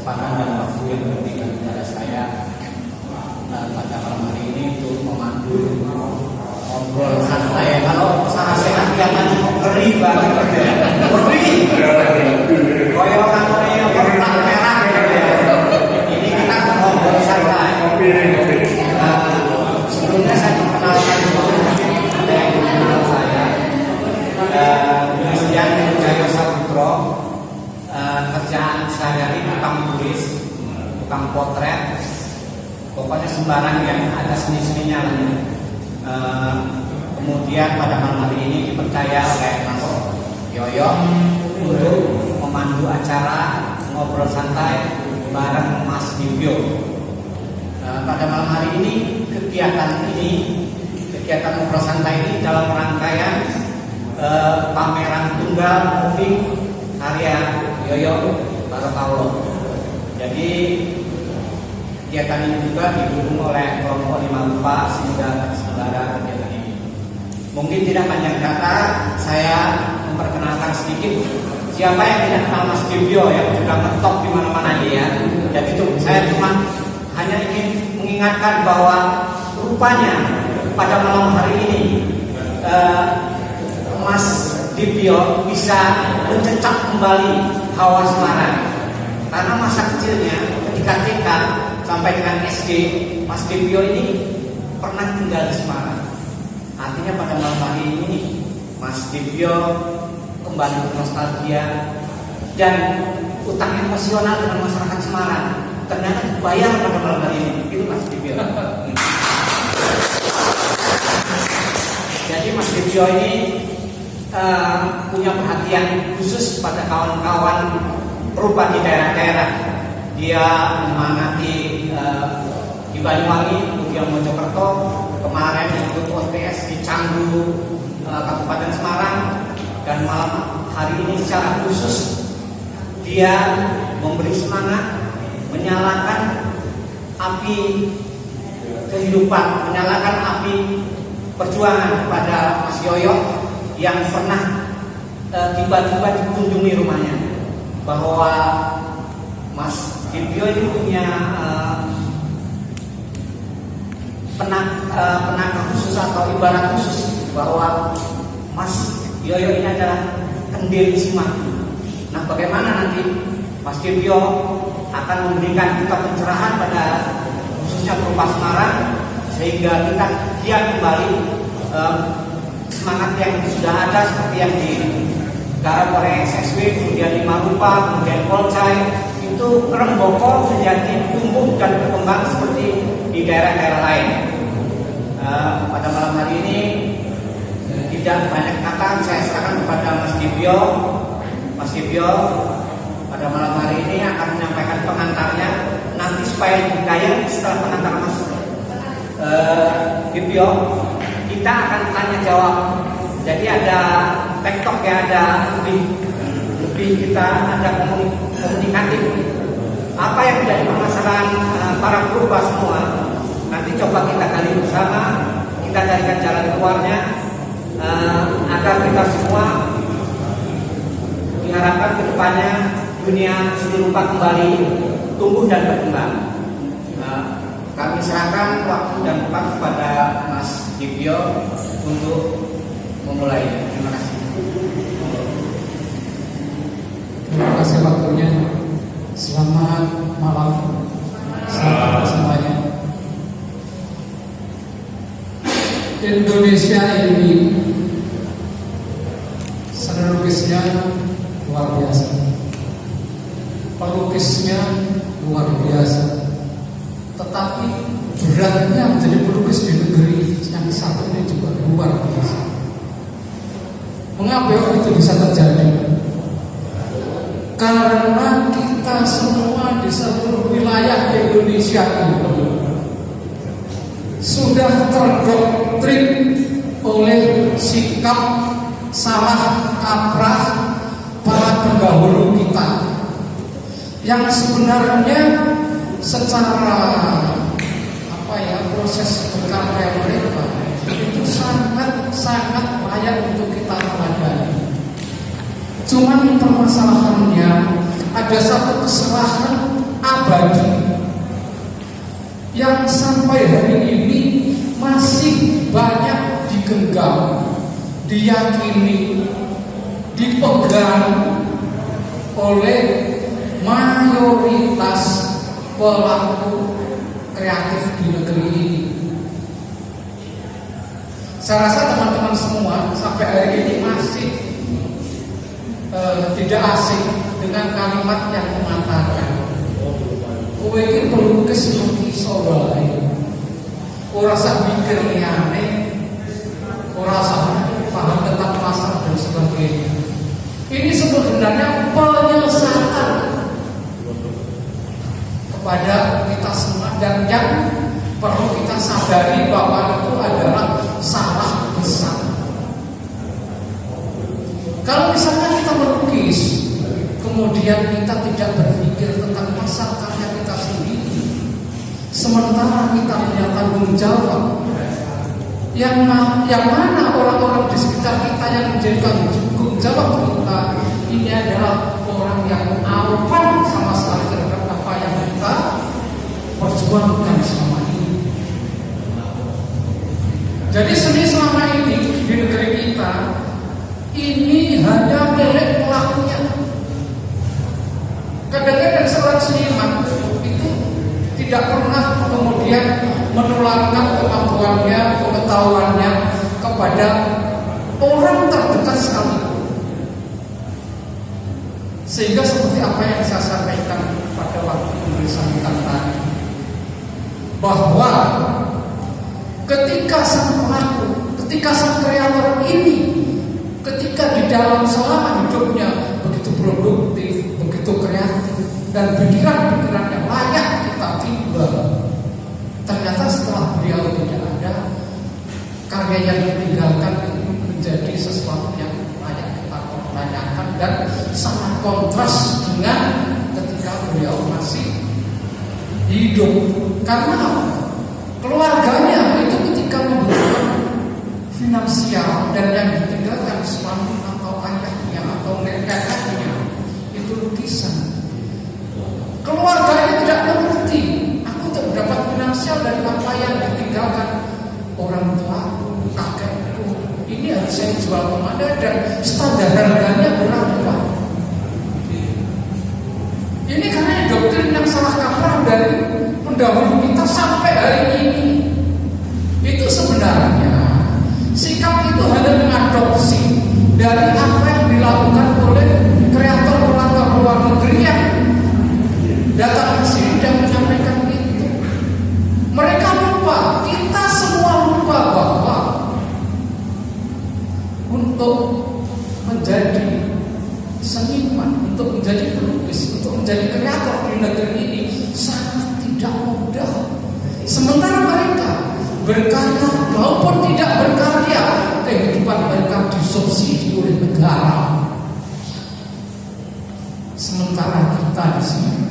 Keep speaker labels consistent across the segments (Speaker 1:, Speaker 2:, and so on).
Speaker 1: kesempatan dan waktu yang diberikan kepada saya pada malam hari ini untuk memandu ngobrol santai. Kalau secara sehat kelihatannya ngeri banget, ngeri. Koyo kantornya warna merah gitu ya. Ini kita ngobrol santai. Sebelumnya saya perkenalkan dulu, ada yang mengenal saya. Christian Jaya Saputro. Kerjaan sehari-hari tukang tulis, tukang potret, pokoknya sembarang yang ada seni-seninya lah. Kemudian pada malam hari ini dipercaya oleh Mas Yoyo untuk memandu acara ngobrol santai bareng Mas Dibyo. Pada malam hari ini kegiatan ngobrol santai ini dalam rangkaian pameran tunggal moving karya Yoyo Barokallah. Jadi kegiatan ini juga didukung oleh kelompok 5 Rupa sehingga sementara kegiatan ini. Mungkin tidak panjang kata, saya memperkenalkan sedikit siapa yang tidak kenal Mas Dibyo yang sudah ngetop di mana-mana ya. Dan itu saya cuma hanya ingin mengingatkan bahwa rupanya pada malam hari ini Mas Dibyo bisa mencecak kembali hawa Semarang, karena masa kecilnya ketika TK sampai dengan SD Mas Dibyo ini pernah tinggal di Semarang. Artinya pada malam hari ini Mas Dibyo kembali nostalgia dan utang emosional dengan masyarakat Semarang ternyata dibayar pada malam hari ini. Itu Mas Dibyo. Jadi Mas Dibyo ini punya perhatian khusus pada kawan-kawan perubahan di daerah-daerah. Dia menyemangati di Banyuwangi, kemudian Mojokerto, kemarin ikut OTS di Canggu, Kabupaten Semarang, dan malam hari ini secara khusus dia memberi semangat, menyalakan api kehidupan, menyalakan api perjuangan kepada Mas Yoyo yang pernah tiba-tiba dikunjungi rumahnya, bahwa Mas Dibyo ini punya penangkap khusus atau ibarat khusus bahwa Mas Yoyo ini adalah kendil simak. Nah, bagaimana nanti Mas Dibyo akan memberikan kita pencerahan pada khususnya berupa Semarang sehingga kita giat kembali semangat yang sudah ada seperti yang digarap oleh SSW, kemudian 5 Rupa, kemudian Polcai, itu Remboko menjadi tumbuh dan berkembang seperti di daerah-daerah lain. Pada malam hari ini tidak banyak kata, saya serahkan kepada Mas Dibyo. Mas Dibyo pada malam hari ini akan menyampaikan pengantarnya. Nanti supaya dikaya setelah pengantar Mas Dibyo, kita akan tanya jawab. Jadi ada tektok ya, ada lebih kita ada komunikatif. Apa yang menjadi permasalahan para purba semua, nanti coba kita gali bersama, kita carikan jalan keluarnya agar kita semua diharapkan ke depannya dunia seni rupa kembali tumbuh dan berkembang. Kami serahkan waktu dan tempat kepada Mas Dibyo untuk memulai. Terima kasih.
Speaker 2: Terima kasih waktunya. Selamat malam semuanya. Indonesia ini seni lukisnya luar biasa, pelukisnya luar biasa, tetapi beratnya menjadi pelukis di negeri yang satu ini juga luar biasa. Mengapa itu bisa terjadi? Karena kita semua di seluruh wilayah Indonesia ini sudah terdoktrin oleh sikap salah kaprah para pendahulu kita yang sebenarnya secara proses berkarya mereka itu sangat layak untuk kita teladani. Cuman permasalahannya ada satu kesalahan yang sampai hari ini masih banyak digenggam, diyakini, dipegang oleh mayoritas pelaku kreatif di negeri ini. Saya rasa teman-teman semua sampai hari ini masih tidak asing dengan kalimat yang mengatakan, kowe iki pelukis seperti sowae, ora sak mikir liyane, ora sak paham tentang pasar dan sebagainya. Ini sebenarnya penyesatan kepada kita semua, dan yang perlu kita sadari bahwa itu adalah salah besar. Kalau misalnya kita melukis, kemudian kita tidak berpikir tentang masa karya kita sendiri, sementara kita punya tanggung jawab, yang mana orang-orang di sekitar kita yang menjadi tanggung jawab kita ini adalah orang yang awam sama sekali terhadap apa yang kita perjuangkan selama ini. Jadi seni selama ini di negeri kita ini hanya milik pelakunya. Kadang-kadang seorang seniman itu tidak pernah kemudian menularkan kemampuannya, pengetahuannya kepada orang terdekat sekali. Sehingga seperti apa yang saya sampaikan pada waktu penulisan tadi, bahwa ketika sang pelaku, ketika sang kreator ini, ketika di dalam selama hidupnya begitu produktif, begitu kreatif, dan pikiran-pikiran yang layak kita tiba, ternyata setelah beliau tidak ada, karya yang ditinggalkan menjadi sesuatu yang layak kita pertanyakan dan sangat kontras dengan ketika beliau masih hidup. Karena keluarganya itu ketika membutuhkan finansial dan yang ditinggalkan suami atau ayahnya atau neneknya itu lukisan. Keluarganya tidak mengerti, aku tidak mendapat finansial dari apa yang ditinggalkan orang tua, kakekku. Ini harus saya jual kemana dan standar harganya berapa? Ini karena doktrin yang salah kaprah dari pendahulu kita sampai hari ini. Itu sebenarnya sikap itu hanya mengadopsi dari apa yang dilakukan oleh kreator-kreator luar negeri yang datang ke sini dan menyampaikan itu. Mereka lupa, kita semua lupa bahwa untuk menjadi seniman, untuk menjadi pelukis, untuk menjadi kreator di negeri ini sangat tidak mudah. Sementara mereka berkarya maupun tidak berkarya, kehidupan mereka disubsidi oleh negara. Sementara kita di sini,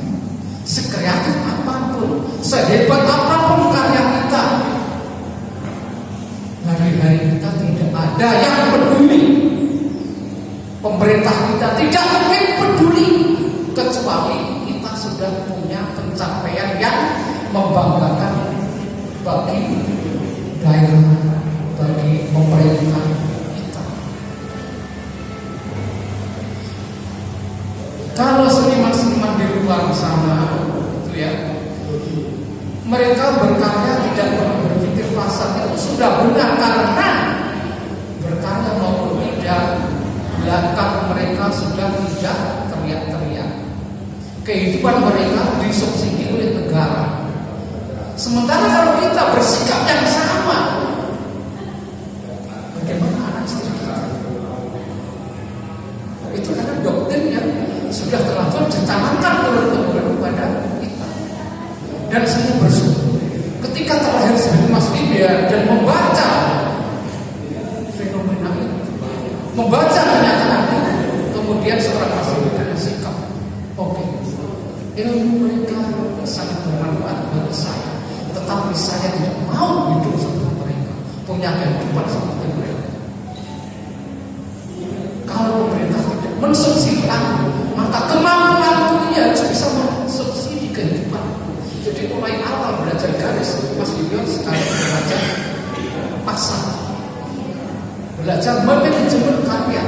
Speaker 2: sekreatif apapun, sehebat apapun karya kita, hari-hari kita tidak ada yang peduli. Pemerintah kita tidak mungkin peduli kecuali kita sudah punya pencapaian yang membanggakan bagi daerah, bagi pemerintah kita. Kalau seniman-seniman di luar sana, itu ya, mereka berkarya tidak pernah berpikir pasar, itu sudah benar karena berkarya maupun tidak, belakang mereka sudah tidak teriak-teriak. Kehidupan mereka disubsidi oleh negara. Sementara kalau kita bersikap yang sama, bagaimana anak istri kita? Itu karena doktrin yang sudah terlanjur ditanamkan turun-temurun kepada kita. Dan saya bersyukur ketika terlahir sebagai Mas Libya dan membaca fenomena itu, membaca kenyataan itu, kemudian seorang Mas Libya dengan sikap, oke, ilmu mereka sangat bermanfaat bagi saya. Tetapi saya tidak mau hidup seperti mereka, punya kehidupan seperti mereka. Kalau pemerintah tidak mensubsidi aku, maka kemampuanku ini harus bisa mensubsidi kehidupan. Jadi mulai awal belajar karya belajar manajemen karya,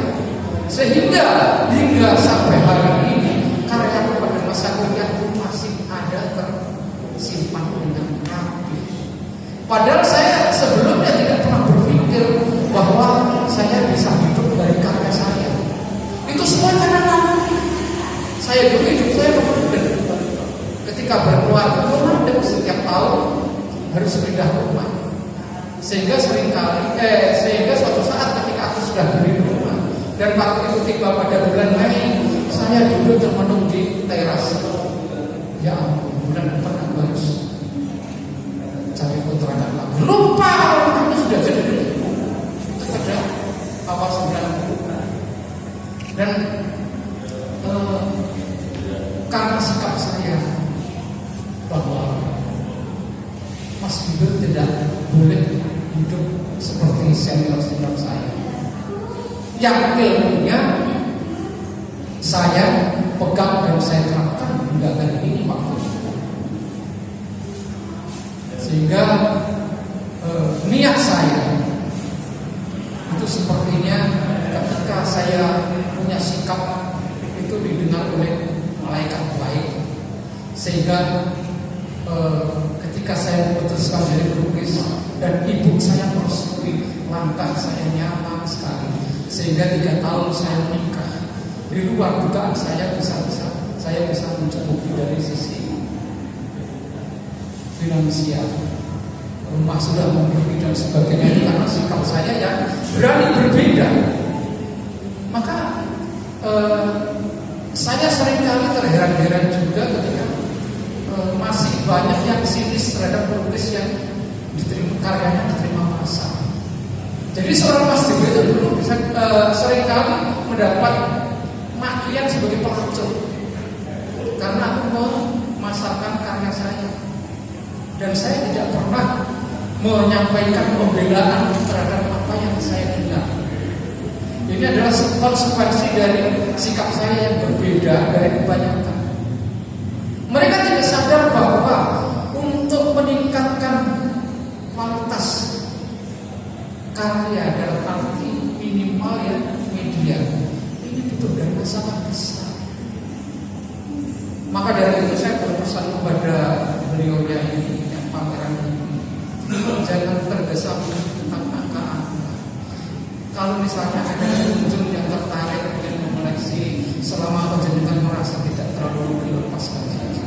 Speaker 2: sehingga hingga sampai hari ini karya pada masa kuliah itu masih ada tersimpan dengan rapi. Padahal saya sebelumnya tidak pernah berpikir bahwa saya bisa hidup dari karya saya. Itu semua karena naluri. Saya dulu hidup saya memandang. Ketika berkeluarga memandang setiap tahun harus pindah rumah. Sehingga suatu saat ketika aku sudah beli rumah dan waktu itu tiba pada bulan Mei, saya duduk termenung di teras. Ya ampun, bulan depan aku harus cari kontrakan lagi. Lupa kalau itu sudah jadi. Itu pada awal 90. Dan karena sikap saya bahwa Mas Gibran tidak boleh hidup seperti senior-senior saya yang ilmunya saya pegang dan saya terapkan hingga hari ini waktu itu. Sehingga niat saya itu sepertinya ketika saya punya sikap itu didengar oleh malaikat baik, sehingga ketika saya memutuskan dari melukis dan ibu saya merestui langkah saya nyaman sekali, sehingga 3 tahun saya menikah di luar dugaan saya bisa mencukupi dari sisi finansial, rumah sudah memiliki dan sebagainya, karena sikap saya yang berani berbeda. Maka saya seringkali terheran-heran juga ketika masih banyak yang sinis terhadap pelukis yang karyanya diterima massa. Jadi seorang Mas Gibran itu dulu bisa seringkali mendapat makian sebagai pelacur karena aku memasarkan karya saya, dan saya tidak pernah menyampaikan pembelaan terhadap apa yang saya dengar. Ini adalah konsekuensi dari sikap saya yang berbeda dari kebanyakan. Mereka tidak sadar bahwa untuk meningkatkan kualitas karya dalam arti minimal ya media, ini butuh dana sangat besar. Maka dari itu saya berpesan kepada beliau ini yang pameran ini, jangan tergesa-gesa tentang angka-angka. Kalau misalnya ada pengunjung yang tertarik dengan mengoleksi, selama penjenengan merasa tidak terlalu dilepaskan saja.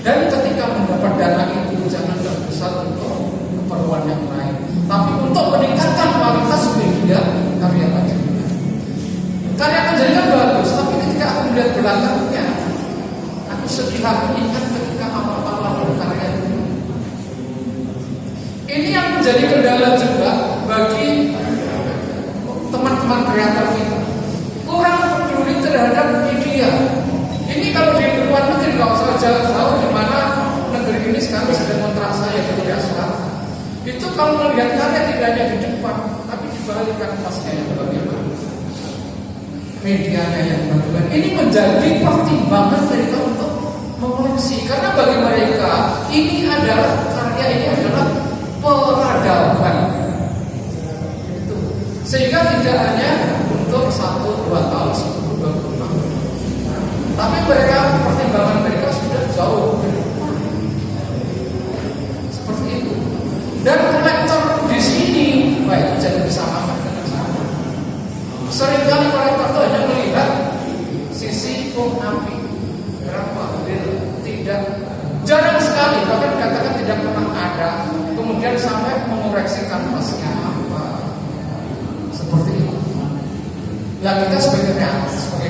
Speaker 2: Dan ketika mendapat dana itu jangan terbesar untuk keperluan yang lain, tapi untuk meningkatkan kualitas media karya penjenengan. Karya penjenengan bagus, tapi ketika aku melihat belakangnya, aku sedih hati ingat ketika awal-awal berkarya itu. Ini yang menjadi kendala juga bagi teman-teman kreator kita, kurang peduli terhadap media. Ini kalau di luar negeri nggak usah jauh-jauh, di mana negeri ini sekarang sedang kontrak saya di Korea Selatan. Itu kalau melihat karya tidak hanya di depan, tapi dibalikan pasnya yang bagaimana, medianya yang bagaimana. Ini menjadi pertimbangan mereka untuk mengoleksi, karena bagi mereka ini adalah karya, ini adalah peradaban. Sehingga tidak hanya untuk 1-2 tahun, 10-20 tahun, tapi mereka pertimbangan mereka sudah jauh ke depan. Seperti itu. Dan kolektor di sini, baik jangan disamakan dengan sama. Seringkali kolektor itu hanya melihat sisi api berapa, tidak, jarang sekali, bahkan katakan tidak pernah ada. Kemudian sampai mengoreksi kanvasnya apa. Seperti itu. Nah, kita sebagai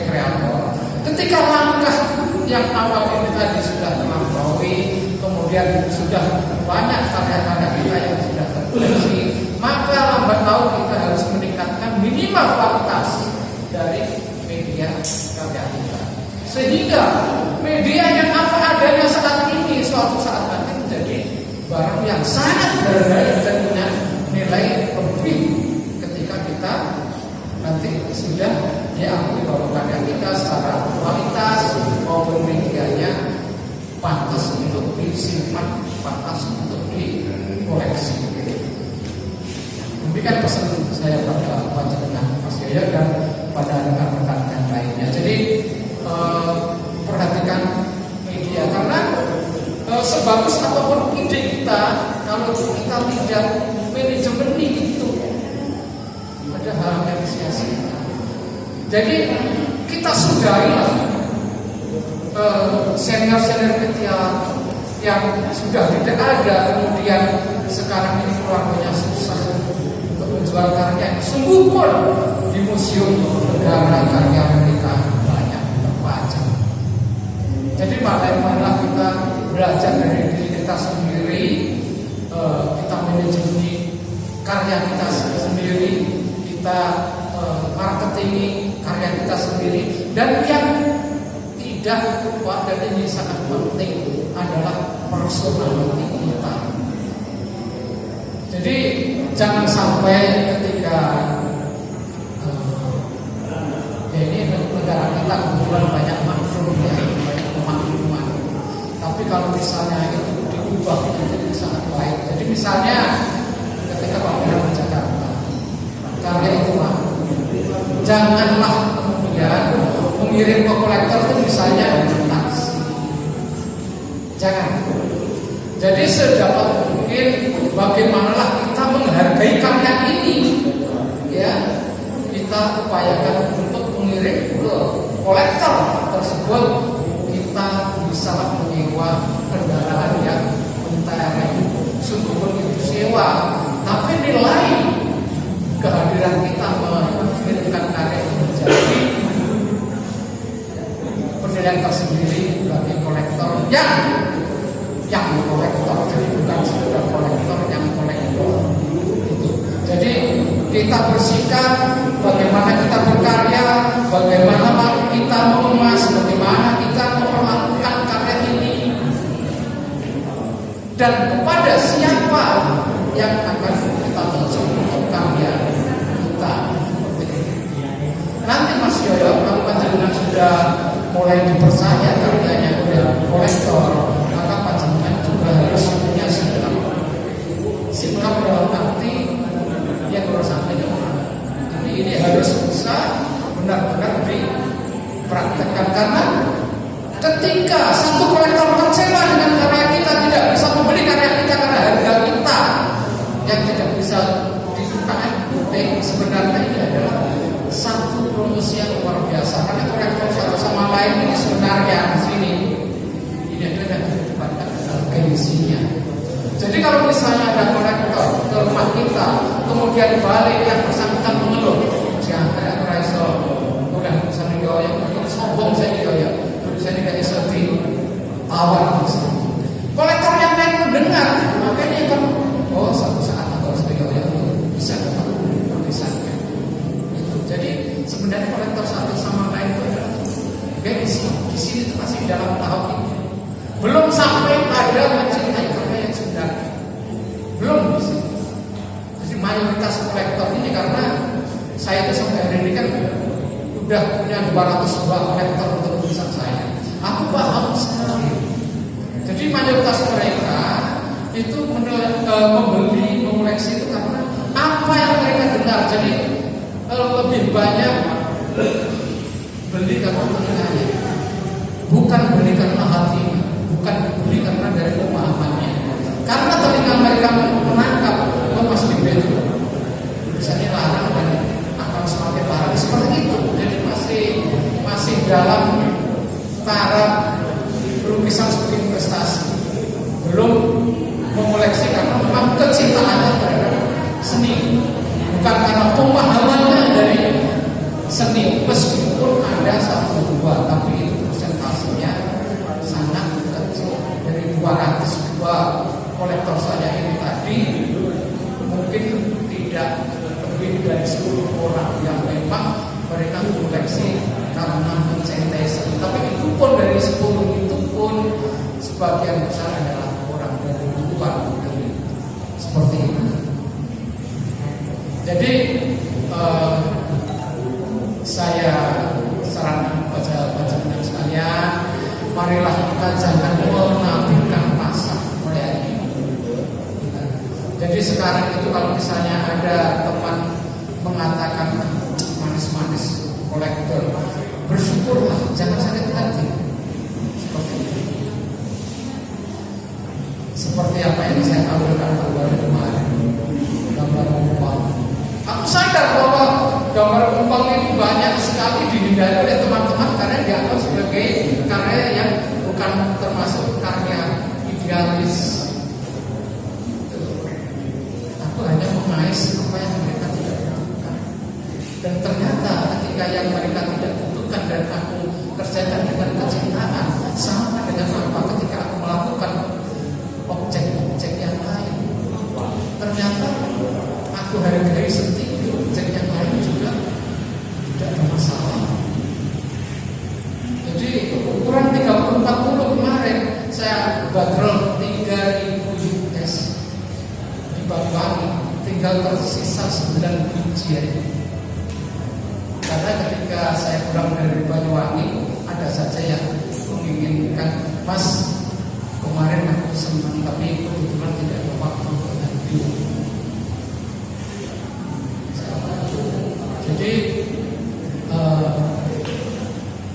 Speaker 2: kreator, ketika langkah yang awal ini tadi sudah terlampaui, kemudian sudah banyak karya-karya kita yang sudah terkoleksi, maka lambat laun kita harus meningkatkan minimal kualitas dari media karya kita, sehingga media yang apa adanya saat ini suatu saat nanti menjadi barang yang sangat berharga dan punya nilai lebih ketika kita nanti sudah diakui bahwa karya kita secara kualitas maupun medianya pantas untuk disimpan, pantas untuk dikoleksi. Demikian pesan saya. saya pada panjenengan Mas Yoyo dan pada rekan-rekan yang lainnya. Jadi perhatikan media, karena sebagus apapun ide kita, kalau kita tidak manajemen itu ada hal yang sia-sia. Jadi kita sudahilah senior-senior kita yang sudah tidak ada, kemudian sekarang ini keluarganya susah untuk menjual karya. Sungguh pun di museum negara karya mereka banyak terpajang. Jadi marilah kita belajar dari diri kita sendiri, kita manajemen karya kita sendiri, kita marketing karya kita sendiri, dan yang tidak lupa dan ini sangat penting adalah personality kita. Jadi jangan sampai ketika ini negara kita kebetulan banyak makmur ya, banyak pemakmuran. Tapi kalau misalnya itu diubah menjadi sangat baik. Jadi misalnya ketika pameran di Jakarta, karya itu janganlah kemudian mengirim ke kolektor itu misalnya dengan taksi. Jangan. Jadi sedapat mungkin bagaimanalah kita menghargai karya ini, ya kita upayakan untuk mengirim ke kolektor tersebut. Kita bisa menyewa kendaraan yang mentereng, sungguh pun itu sewa, tapi nilai kehadiran kita mengirimkan karya itu menjadi penilaian tersendiri bagi kolektor yang kolektor. Jadi bukan sekedar kolektor yang kolektor. Jadi kita bersikap bagaimana kita berkarya, bagaimana kita mengemas, bagaimana kita memperlakukan karya ini, dan kepada siapa yang akan kita tunjuk untuk karya kita. Nanti Mas Yoyo, kalau panjenengan sudah mulai dipercaya karyanya oleh kolektor, maka panjenengan juga harus punya sikap dalam arti yang bersampaikan. Jadi ini harus bisa benar-benar dipraktekkan, karena ketika satu kolektor kecewa dengan karya kita, tidak bisa membeli karya kita karena harga kita yang tidak bisa ditukar, sebenarnya ini adalah satu promosi yang luar biasa, karena kolektor satu sama lain ini sebenarnya di sini ini adalah dipandang gengsinya. Jadi kalau misalnya ada kolektor ke rumah kita, kemudian balik yang bersangkutan mengeluh, jangan ada keraiso, udah misalnya yang sombong saya ya, saya tidak bisa ditawar. Kolektor yang lain mendengar, makanya kan, oh satu saat atau sebagainya bisa dapat tulisannya. Jadi sebenarnya kolektor satu sama lain itu adalah gengsi. Di sini itu masih dalam tahap ini. Belum sampai pada mencintai karya yang sudah. Belum di sini. Jadi mayoritas kolektor ini, karena saya itu sampai hari ini kan udah punya 200 buah kolektor untuk tulisan saya. Aku paham sekali. Jadi mayoritas mereka itu membeli, mengoleksi itu karena apa yang mereka dengar. Jadi lebih banyak beli karena telinganya, bukan beli karena hatinya, bukan beli karena dari pemahamannya. Karena telinga mereka menangkap, Mas Bibit bisa dilarang dan akan semakin parah seperti itu. Jadi masih dalam taraf lukisan sebagai investasi, belum mengoleksi karena memang kecintaannya terhadap seni, bukan karena pemahamannya dari seni. Meskipun ada 1-2, tapi itu presentasinya sangat kecil. Dari 202 kolektor saya ini tadi, mungkin tidak lebih dari 10 orang yang memang mereka mengoleksi karena mencintai seni. Tapi itu pun dari 10 itu pun sebagian besar adalah orang dari luar negeri. Seperti itu. Jadi saya sarankan kepada panjenengan sekalian, marilah kita jangan mengambilkan pasar mulai ini. Jadi sekarang itu kalau misalnya ada teman seperti apa yang saya tampilkan baru kemarin, gambar umpang. Aku sadar bahwa gambar umpang ini banyak sekali dihindari oleh teman-teman karena dianggap sebagai karya yang bukan termasuk karya idealis. Aku hanya mengais apa yang mereka tidak butuhkan. Dan ternyata ketika yang mereka tidak butuhkan dan aku kerjakan dengan kecintaan, sama dengan apa ketika aku melakukan objek-objek yang lain. Ternyata aku hargai sendiri objek yang lain juga tidak ada masalah. Jadi ukuran 30-40 kemarin saya badrol 3000 US di Banyuwangi, tinggal tersisa 9 biji. Karena ketika saya pulang dari Banyuwangi, ada saja yang menginginkan, Mas, kemarin aku senang tapi kebetulan tidak ada waktu dengan dia. Jadi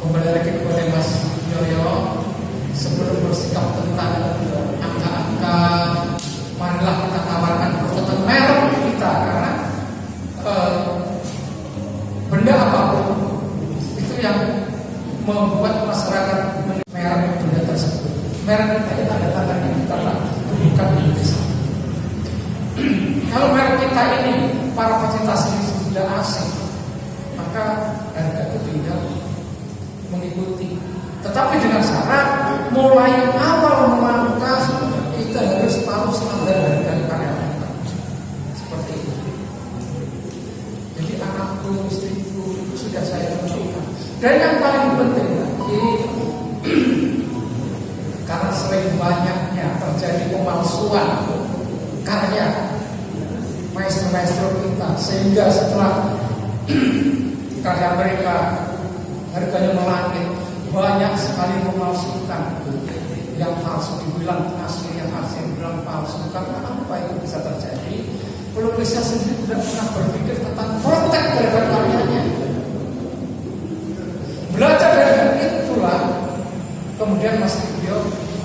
Speaker 2: kembali lagi kepada Mas Yoyo, sebelum bersikap tentang angka-angka, marilah kita tawarkan tentang merek kita, karena benda apapun itu yang membuat masyarakat merek benda tersebut. Merek kita ada tandanya kita bukan Indonesia. Kalau merek kita ini para pecinta seni sudah asing, maka harga itu tinggal mengikuti. Tetapi dengan syarat mulai awal melangkah kita harus tahu standar harga karya kita. Seperti itu. Jadi anakku, istriku itu sudah saya tentukan. Dan yang paling penting lagi, karena sering banyaknya terjadi pemalsuan karya maestro-maestro kita, sehingga setelah karya mereka harganya melangit, banyak sekali memalsukan. Yang palsu dibilang asli, yang asli dibilang palsu. Karena apa itu bisa terjadi? Pelukisnya sendiri tidak pernah berpikir tentang protek terhadap karyanya. Belajar dari itulah kemudian Mas Tibio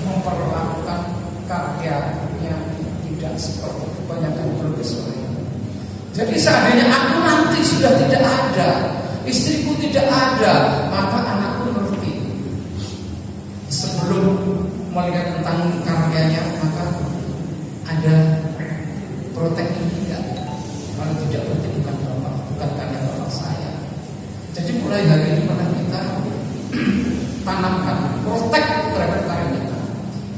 Speaker 2: memperlakukan karyanya tidak seperti kebanyakan pelukis lain. Jadi seandainya aku nanti sudah tidak ada, istriku tidak ada, maka anakku ngerti. Sebelum melihat tentang karyanya, maka ada protek ini enggak? Kalau tidak berarti bukan bapak, bukan karya bapak saya. Jadi mulai hari ini mana kita tanamkan protek terhadap karya kita.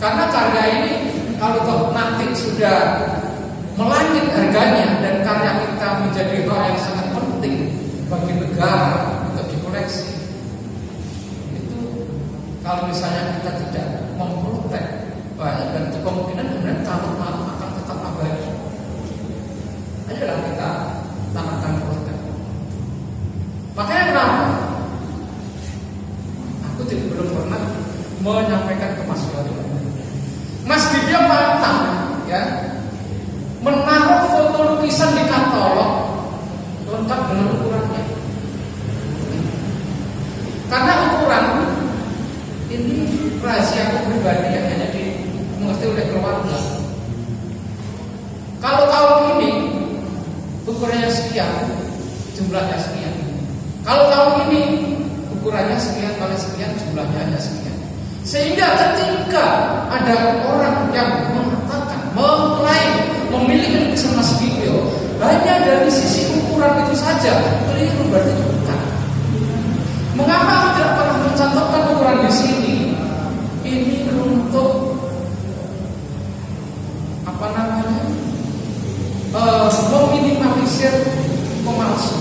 Speaker 2: Karena karya ini kalau nanti sudah melangit harganya dan karya kita menjadi hal yang sangat penting bagi negara untuk dikoleksi, itu kalau misalnya kita tidak memprotek banyak dan kemungkinan kemudian malam akan tetap abadi. Ayolah kita tanamkan protek. Makanya kenapa aku belum pernah menyampaikan ke Mas Yoyo. Mas Dibio pantang ya menaruh foto lukisan di katalog lengkap dengan ukurannya. Karena ukuran ini rahasia aku pribadi yang hanya dimengerti oleh keluarga. Kalau tahun ini ukurannya sekian, jumlahnya sekian. Kalau tahun ini ukurannya sekian kali sekian, jumlahnya hanya sekian. Sehingga ketika ada orang yang mengatakan, mengklaim memiliki lukisan Mas Dibio hanya dari sisi ukuran itu saja, keliru, berarti bukan. Mengapa aku tidak pernah mencantumkan ukuran di sini? Ini untuk apa namanya? Meminimalisir pemalsu.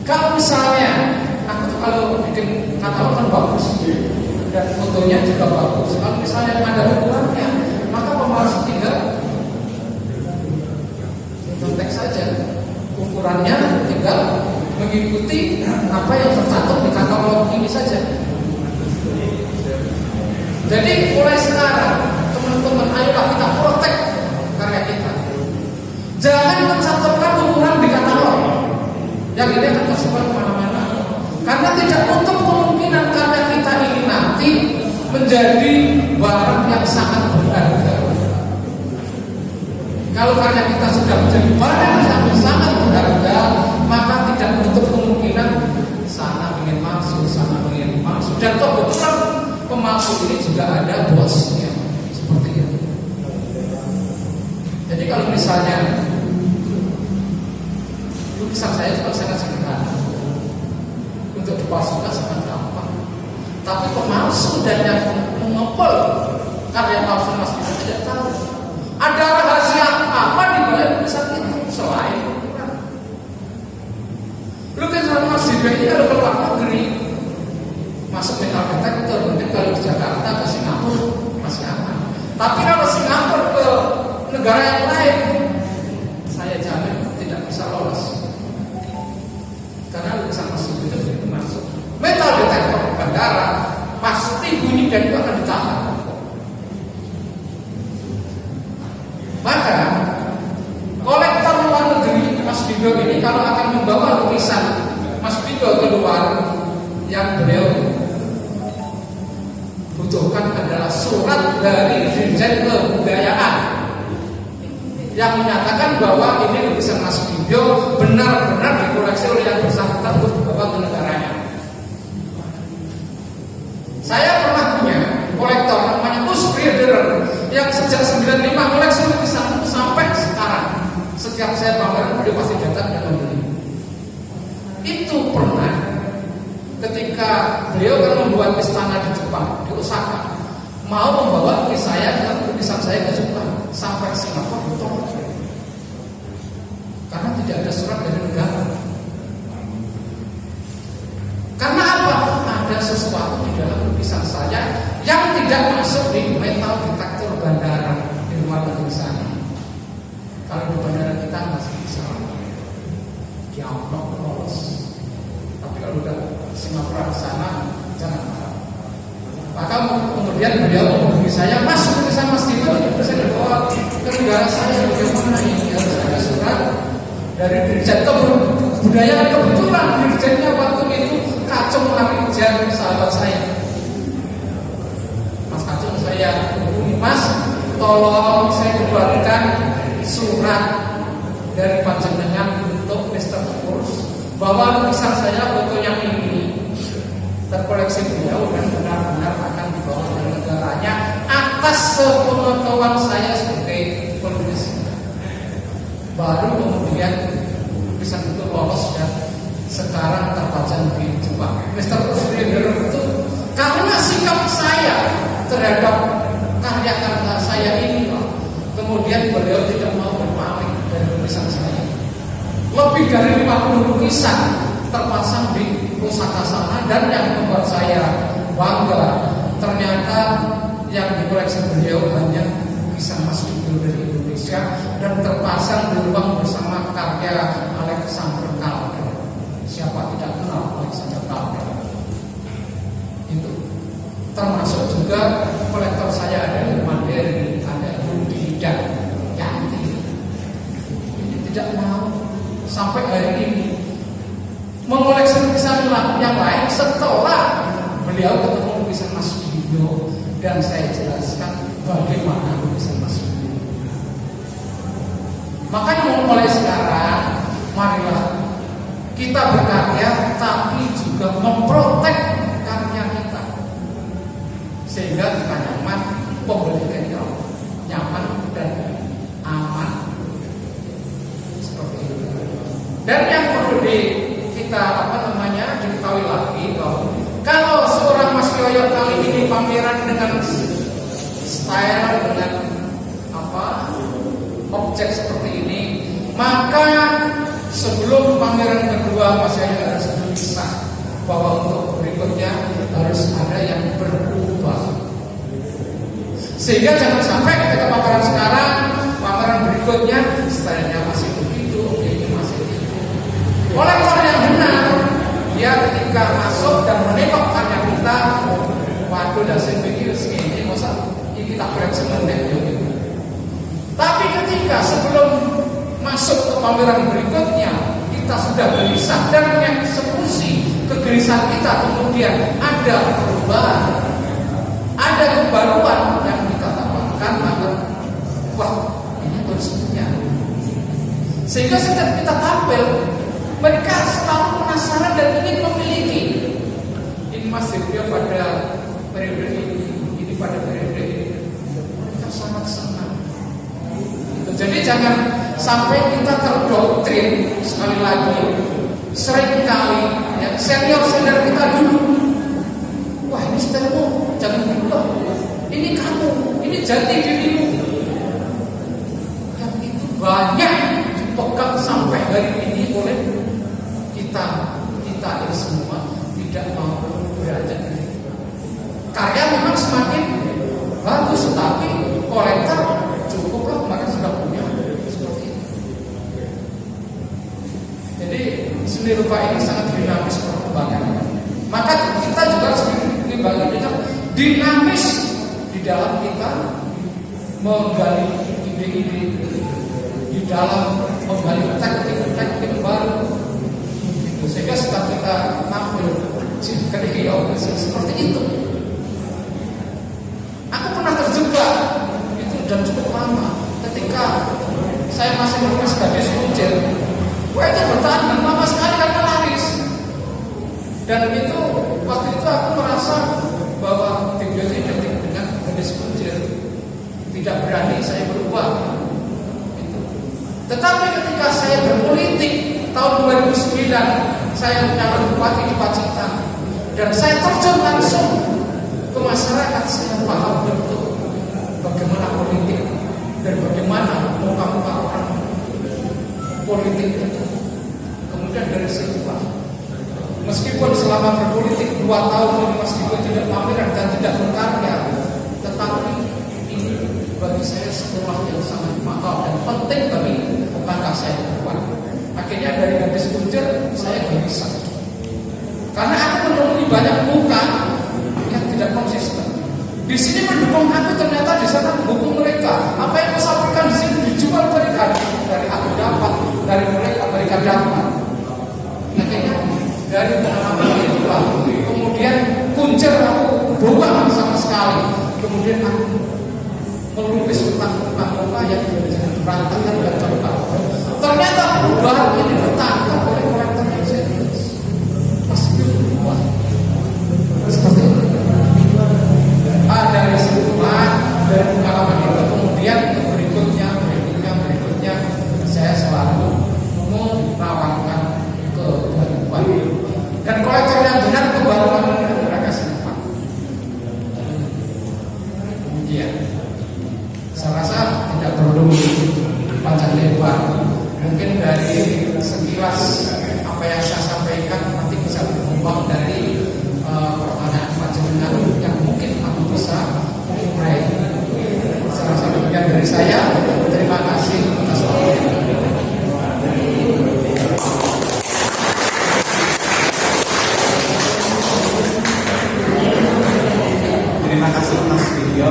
Speaker 2: Kalau misalnya aku tuh kalau bikin katalog kan bagus dan fotonya juga bagus. Kalau misalnya ada ukurannya, maka pemalsu tinggal kontek saja. Ukurannya tinggal mengikuti apa yang tercantum di katalog ini saja. Jadi mulai sekarang teman-teman, ayolah kita protek karya kita. Jangan mencantumkan ukuran di katalog. Yang ini akan tersebar kemana-mana. Karena tidak untuk kemungkinan karya kita ini nanti menjadi barang yang sangat berharga. Kalau karya kita sudah menjadi barang yang sangat berharga, maka tidak menutup kemungkinan sana ingin masuk, sana ingin masuk. Dan kebetulan pemalsu ini juga ada bosnya, seperti itu. Jadi kalau misalnya lukisan saya itu sangat sederhana, untuk dipalsukan sangat gampang. Tapi pemalsu dan yang mengepul karya palsu Mas Bibio tidak tahu ada rahasia apa di balik lukisan itu selain lukisan Mas Bibio ini kalau keluar negeri masuk metal detektor, mungkin kalau di Jakarta ke Singapura masih aman. Tapi kalau Singapura ke negara yang lain, saya jamin tidak bisa lolos. Karena lukisan Mas Bibio itu masuk metal detektor bandara, pasti bunyi dan itu akan ditahan. Maka kolektor luar negeri Mas Bibio ini kalau akan membawa lukisan Mas Bibio keluar, yang beliau butuhkan adalah surat dari Dirjen Kebudayaan yang menyatakan bahwa ini lukisan Mas Bibio benar-benar dikoleksi oleh yang bersangkutan untuk dibawa ke negaranya. Saya pernah punya kolektor namanya Us Breeder yang sejak 95 koleksi lukisan itu sampai sekarang. Setiap saya pameran dia pasti datang dan membeli. Itu pernah ketika beliau kan membuat istana di Jepang, di Osaka, mau membawa lukisan saya ke Jepang sampai Singapura ditolak karena tidak ada surat dari negara. Karena apa? Ada sesuatu di dalam lukisan saya yang tidak masuk di metal detektor bandara di luar negeri sana. Kalau di bandara kita masih bisa diamplop lolos, tapi kalau udah Singapura ke sana jangan harap. Maka kemudian beliau menghubungi saya, Mas, lukisan Mas Bibio saya dibawa ke negara saya, bagaimana ini? Harus ada surat dari Dirjen Kebudayaan. Kebetulan dirjennya waktu itu Kacung Lamijan, sahabat saya. Mas Kacung saya hubungi, Mas, tolong saya keluarkan surat dari panjenengan untuk Mr. Kurs bahwa lukisan saya fotonya ini terkoleksi beliau dan benar-benar akan dibawa ke negaranya atas sepengetahuan saya sebagai penulis. Baru kemudian lukisan itu lolos dan sekarang terpajang di Jepang. Mr. Kusrider itu karena sikap saya terhadap karya-karya saya ini, kemudian beliau tidak mau berpaling dari lukisan saya. Lebih dari 50 lukisan terpasang di Osaka sana, dan yang membuat saya bangga ternyata yang dikoleksi beliau banyak lukisan Mas Bibio dari Indonesia dan terpasang di ruang bersama karya Alexander Calder. Siapa tidak kenal Alexander Calder? Itu termasuk juga kolektor saya ada di Mandiri, ada Rudi dan Yanti. Ini tidak mau sampai hari ini mengoleksi lukisan yang lain setelah beliau ketemu lukisan Mas Bibio dan saya jelaskan bagaimana lukisan Mas Bibio. Makanya mulai sekarang marilah kita berkarya tapi juga memprotek karya kita sehingga kita nyaman, pembeli kita nyaman dan aman seperti itu. Dan yang perlu kita diketahui lagi bahwa kalau seorang Mas Yoyo kali ini pameran dengan style, dengan objek seperti ini, maka sebelum pameran kedua Mas Yoyo harus bisa bahwa untuk berikutnya harus ada yang berubah, sehingga jangan sampai ketika pameran sekarang, pameran berikutnya stylenya masih begitu, objeknya masih begitu. Kolektor yang benar, dia ketika masuk dan menengok karya kita, waduh, dah saya pikir segini, masa ini kita koleksi menengok gitu. Tapi ketika sebelum masuk ke pameran berikutnya, kita sudah gelisah dan mengeksekusi kegelisahan kita, kemudian ada perubahan, ada kebaruan yang kita tawarkan, maka wah, ini harus punya. Sehingga setiap kita tampil, mereka selalu penasaran dan ingin memiliki. Ini masih dia pada periode ini pada periode ini. Mereka sangat senang. Jadi jangan sampai kita terdoktrin. Sekali lagi, seringkali ya, senior kita dulu, wah ini setelmu, jangan berubah. Ini kamu, ini jati dirimu. Yang itu banyak dipegang sampai hari ini oleh kita ini semua tidak mau beranjak. Karya memang semakin bagus, tetapi kolektor cukuplah mereka sudah punya seperti itu. Jadi seni rupa ini sangat dinamis perkembangannya. Maka kita juga harus dibagi dengan dinamis di dalam kita menggali ide-ide, di dalam menggali teknik-teknik baru. Sehingga setelah kita tampil seperti itu. Aku pernah terjebak itu dan cukup lama ketika saya masih menulis gadis kuncir. Wah, itu bertahan lama sekali karena laris. Dan itu waktu itu aku merasa bahwa video ini identik dengan gadis kuncir. Tidak berani saya berubah. Itu. Tetapi ketika saya berpolitik tahun 2009, saya menyalon bupati di Pacitan dan saya terjun langsung ke masyarakat. Saya paham betul bagaimana politik dan bagaimana muka-muka orang politik itu. Kemudian dari situ, meskipun selama berpolitik 2 tahun ini meskipun tidak pameran dan tidak berkarya, tetapi ini bagi saya sekolah yang sangat mahal dan penting bagi langkah saya ke depan. Akhirnya dari gadis kuncir saya bisa, karena aku menemui banyak muka yang tidak konsisten. Di sini mendukung aku, ternyata di sana mendukung mereka. Apa yang saya sampaikan di sini dijual mereka, dari aku dapat, dari mereka dapat. Akhirnya dari pengalaman itulah, kemudian kuncir aku buang sama sekali. Kemudian aku melukis muka-muka yang berantakan dan terbuka. Ternyata perubahan ini tertangkap oleh kolektor yang serius. Masih berubah seperti itu. Dari situlah, dari pengalaman itu kemudian berikutnya saya selalu menawarkan kebaruan. Dan kolektor yang benar kebaruan mereka simpan. Iya, saya rasa tidak perlu panjang lebar. Mungkin dari sekilas apa yang saya sampaikan nanti bisa berkembang dari pertanyaan panjenengan yang mungkin aku bisa mulai. Saya rasa demikian dari saya. Terima kasih atas waktunya.
Speaker 1: Terima kasih Mas Video.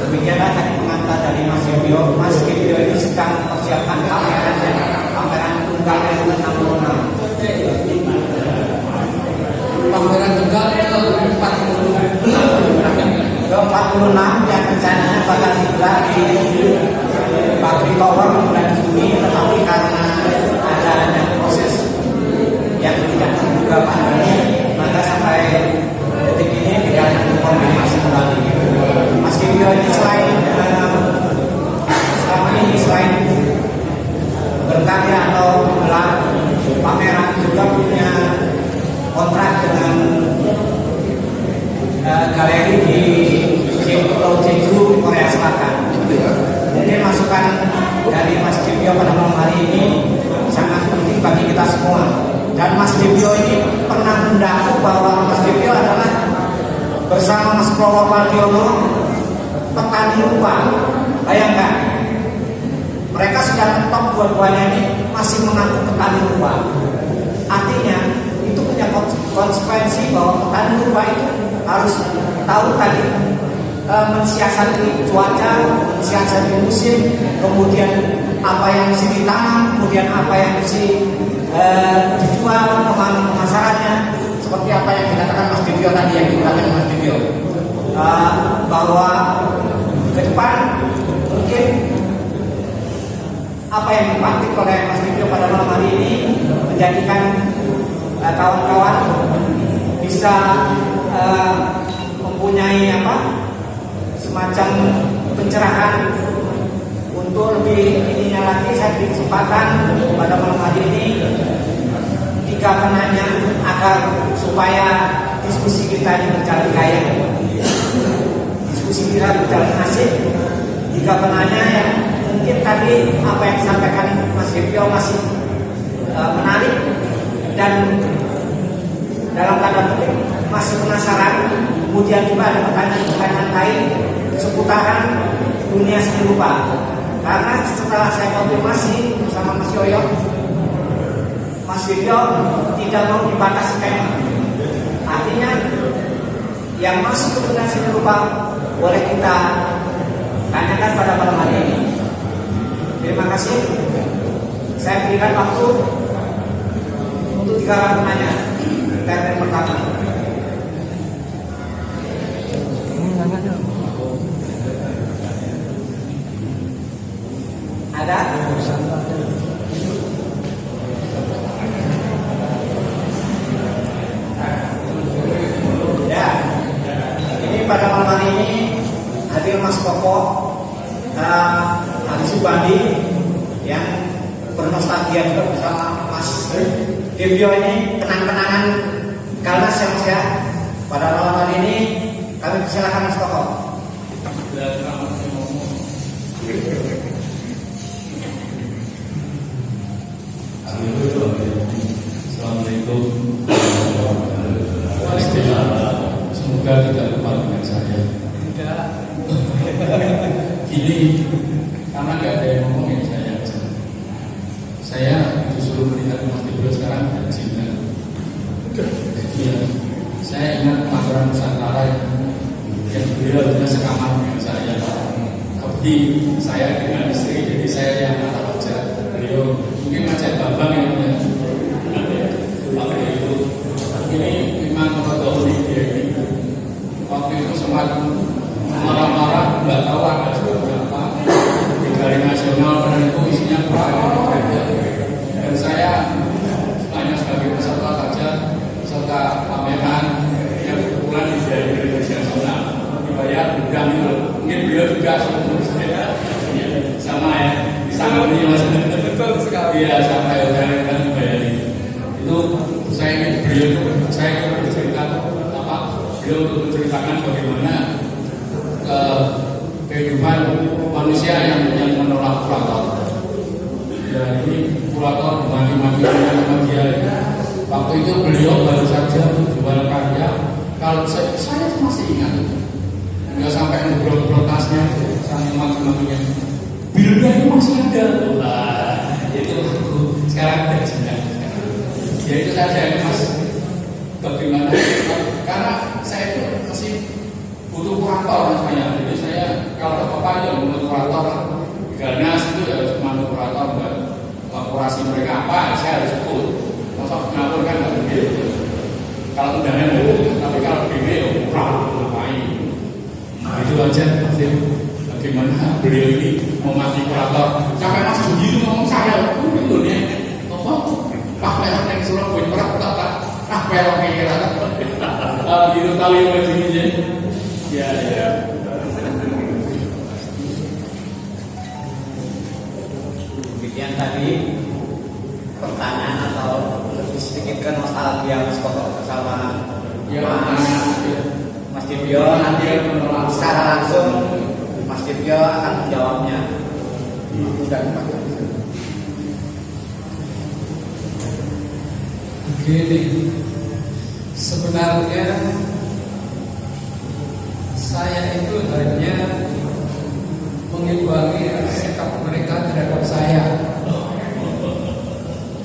Speaker 1: Demikianlah tadi pengantar dari Mas Video. Mas Video ini sedang mempersiapkan pameran tunggal ke-66.
Speaker 2: Pameran tunggal
Speaker 1: ke-46 yang rencananya bakal digelar di Pabrik Tower bulan Juni, tetapi karena ada proses yang tidak terduga pandemi, maka sampai detik ini tidak ada konfirmasi kembali. Mas Video ini selain berkarya atau menggelar pameran juga punya kontrak dengan galeri di Pulau Jeju, Korea Selatan. Jadi masukan dari Mas Dibyo pada malam hari ini sangat penting bagi kita semua. Dan Mas Dibyo ini pernah mendaku bahwa Mas Dibyo adalah bersama Mas Prowo Maldiono petani rupa. Bayangkan, mereka sudah mentok dua-duanya ini masih mengaku petani rupa. Artinya itu punya konsekuensi bahwa petani rupa itu harus tahu tadi mensiasati cuaca, mensiasati musim, kemudian apa yang mesti ditanam, kemudian apa yang mesti dijual, kemana pemasarannya, seperti apa yang dikatakan Mas Dibyo tadi, yang dikatakan Mas Dibyo. bahwa ke depan mungkin apa yang dipantik oleh Mas Dibyo pada malam hari ini menjadikan kawan-kawan bisa mempunyai semacam pencerahan untuk lebih ininya lagi. Saya beri kesempatan pada malam hari ini tiga penanya agar supaya diskusi kita ini berjalan kaya, diskusi kita berjalan asik. Tiga penanya yang mungkin tadi apa yang disampaikan Mas Dibyo masih menarik dan dalam tanda kutip masih penasaran. Kemudian juga ada pertanyaan-pertanyaan lain seputaran dunia seni rupa. Karena setelah saya konfirmasi bersama Mas Yoyo, Mas Dibyo tidak mau dibatasi tema. Artinya yang masuk ke dunia seni rupa boleh kita tanyakan pada malam hari ini. Terima kasih. Saya berikan waktu untuk 3 orang penanya. Tanya pertama. Ada? Ya. Ini pada malam hari ini hadir Mas Koko, Adi Subandi yang bernostalgia juga bersama Mas Dibyo. Ini kenang-kenangan Kalnas yang saya pada malam hari ini. Kami persilakan Mas Koko.
Speaker 3: Assalamualaikum. Semoga tidak lupa dengan saya. Gini, karena nggak ada yang ngomong ya saya disuruh melihat Mas Dibyo sekarang dan Cina. Ya, saya ingat Mataram Nusantara yang beliau sudah sekamar dengan saya. Tapi saya dengan istri, jadi saya yang anak aja. Beliau mungkin macam babang yang punya. Waktu itu, ini memang kalau dia ini waktu itu sempat marah-marah, nggak tahu ada seperti apa. Di Hari Nasional pada itu isinya berapa? Dan saya hanya sebagai peserta saja, peserta pameran yang kebetulan di Hari Nasional dibayar udang itu. Mungkin beliau juga sama ya, disanggupi mas. Betul sekali. Iya, sampai udang kan dibayar. Itu saya ingin beliau itu saya ingin bercerita beliau untuk menceritakan bagaimana kehidupan manusia yang menolak kurator. Ya, ini kurator mati-mati sama dia. Waktu itu beliau baru saja menjual karya. Kalau saya masih ingat, dia sampai ngobrol tasnya sama mati-matinya. Bilnya ini masih ada. Lah, itu sekarang ada jenjang. Ya itu saja Mas. Bagaimana? Karena saya itu masih butuh kurator sebenarnya. Jadi saya kalau apa-apa ya menurut kurator. Karena itu ya cuma kurator dan kurasi mereka apa saya harus ikut. Masa ngapur kan nggak begitu. Kalau undangan tapi kalau BB ya kurang ngapain. Itu aja masih bagaimana beliau ini memati kurator. Sampai Mas Budi itu ngomong saya itu nih. Pak Lewat yang suruh buat perang tak pelok kira begitu kali begini ya.
Speaker 1: Demikian tadi pertanyaan atau lebih sedikit ke nostalgia Mas Koko bersama Mas Dibyo. Nanti secara langsung Mas Dibyo akan menjawabnya.
Speaker 2: Begini, sebenarnya saya itu hanya mengimbangi sikap mereka terhadap saya.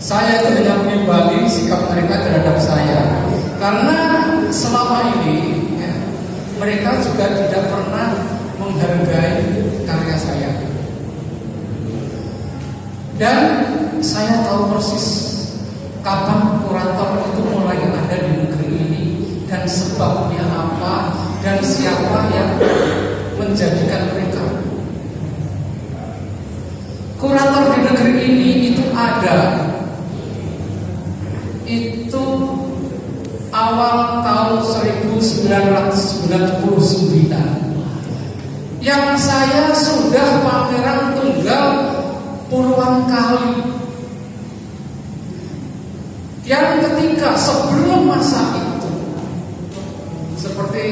Speaker 2: Saya itu hanya mengimbangi sikap mereka terhadap saya, karena selama ini mereka juga tidak pernah menghargai karya saya. Dan saya tahu persis kapan kurator itu mulai ada di negeri ini dan sebabnya apa dan siapa yang menjadikan mereka. Kurator di negeri ini itu ada, itu awal tahun 1999. Yang saya sudah pameran tunggal puluhan kali. Yang ketika sebelum masa itu, seperti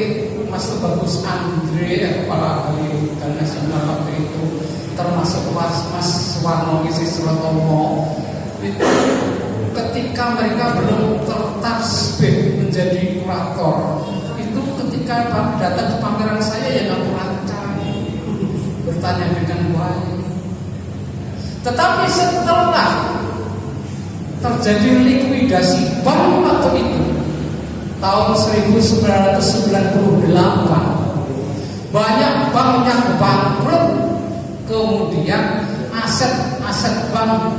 Speaker 2: Mas Bagus Andre, kepala Badan Nasional waktu itu, termasuk Mas Warno Isi Surotomo, itu ketika mereka belum tertasbih menjadi kurator, itu ketika datang ke pameran saya yang aku rancang, bertanya dengan baik. Tetapi setelah terjadi likuidasi bank waktu itu tahun 1998, banyak bank yang bangkrut, kemudian aset-aset bank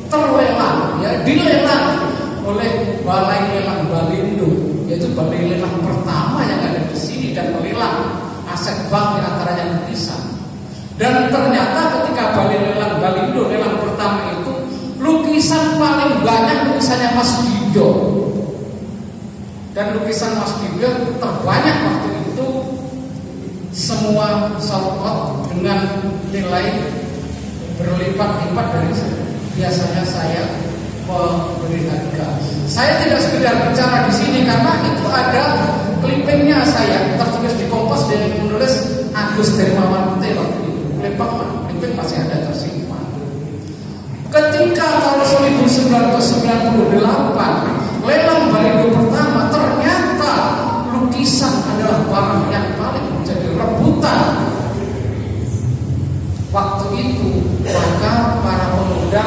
Speaker 2: terlelang, ya, dilelang oleh Balai Lelang Balindo, yaitu balai lelang pertama yang ada di sini dan melelang aset bank di antaranya lukisan. Dan ternyata ketika Balai Lelang Balindo lelang pertama itu, lukisan paling banyak lukisannya Mas Dido. Dan lukisan Mas Dido terbanyak waktu itu, semua sold out dengan nilai berlipat-lipat dari biasanya saya memberi harga. Saya tidak sekedar bicara di sini karena itu ada clippingnya, saya tertulis di Kompas dan menulis Agus Dermawan T waktu itu. Clipping masih ada tersimpan. Ketika tahun 1998 lelang Balindo pertama, ternyata lukisan adalah barang yang paling menjadi rebutan waktu itu. Maka para pemuda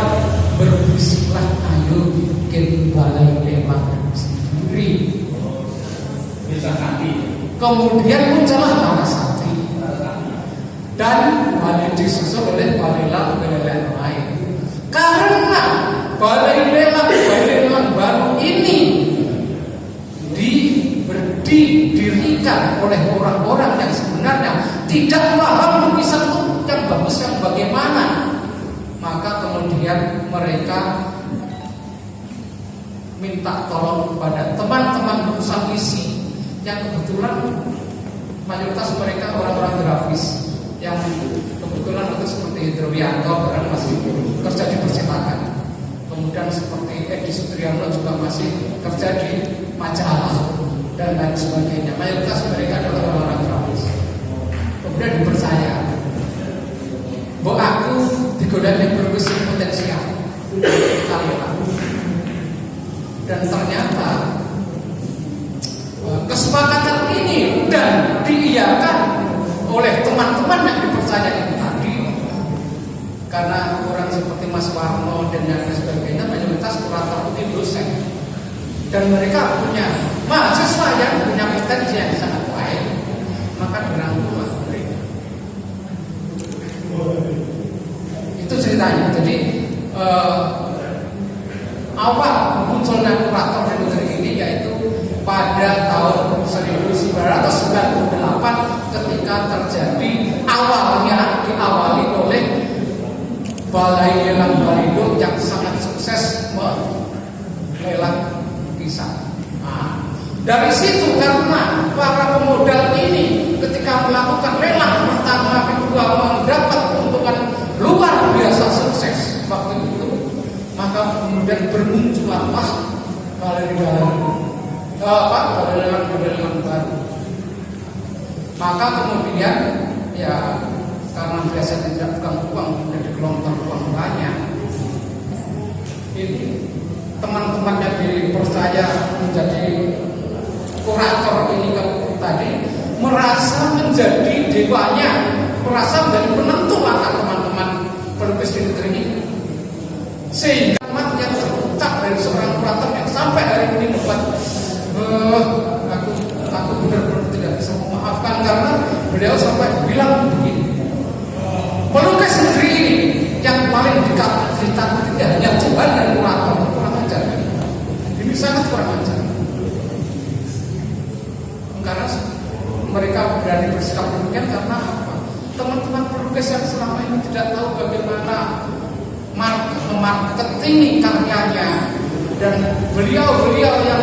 Speaker 2: berbisiklah, ayo bikin balai lelang sendiri.
Speaker 1: Bisa nanti.
Speaker 2: Kemudian muncullah Larasati dan disusul oleh balai lelang lain. Karena balai lelang baru ini didirikan oleh orang-orang yang sebenarnya tidak paham lukisan itu yang bagus yang bagaimana. Maka kemudian mereka minta tolong kepada teman-teman perusahaan isi yang kebetulan mayoritas mereka orang-orang grafis yang kebetulan itu seperti Hidrowianto barang masih kerja di percetakan. Kemudian seperti Edi Sutriyono juga masih kerja di majalah dan lain sebagainya. Mayoritas mereka adalah orang-orang grafis. Kemudian dipercaya bahwa aku digodai berbagai potensial kalian. Dan ternyata kesepakatan ini dan diiyakan oleh teman-teman yang dipercaya itu tadi, karena orang seperti Mas Warno dan yang sebagainya mayoritas kurator itu dosen, dan mereka punya mahasiswa yang punya potensi yang sangat baik, maka dirangkul mereka. Itu ceritanya. Jadi awal munculnya kurator di negeri ini yaitu pada tahun 1998 ketika terjadi awalnya diawali oleh Balai Lelang Balindo yang sangat sukses melelang lukisan. Dari situ karena para pemodal ini ketika melakukan lelang pertama kedua mendapat keuntungan luar biasa sukses waktu itu, maka kemudian bermunculan balai lelang baru. Maka kemudian ya karena biasa tidak pegang uang dan digelontor uang banyak, ini teman-teman yang dipercaya menjadi kurator ini tadi merasa menjadi dewanya, merasa menjadi penentu langkah teman-teman pelukis di negeri ini, sehingga yang terucap dari seorang kurator yang sampai hari ini membuat aku benar-benar tidak bisa memaafkan karena beliau sampai bilang begini, pelukis negeri ini yang paling ditakuti tidak hanya Tuhan dan kurator, kurang ajar. Ini sangat kurang ajar. Karena mereka berani bersikap demikian karena apa? Teman-teman perlukis yang selama ini tidak tahu bagaimana memarketing karyanya, dan beliau-beliau yang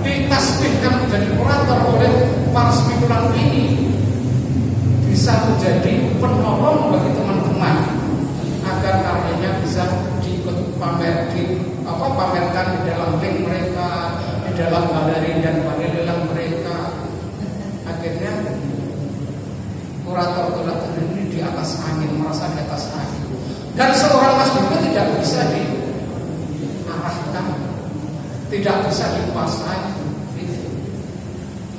Speaker 2: ditasbihkan menjadi kurator oleh para spekulan ini bisa menjadi penolong bagi teman-teman agar karyanya bisa pamerkan di dalam link mereka, di dalam galeri dan lelang mereka. Akhirnya kurator-kurator ini di atas angin, merasa di atas angin. Dan seorang Mas Biko tidak bisa diarahkan, tidak bisa dikuasai.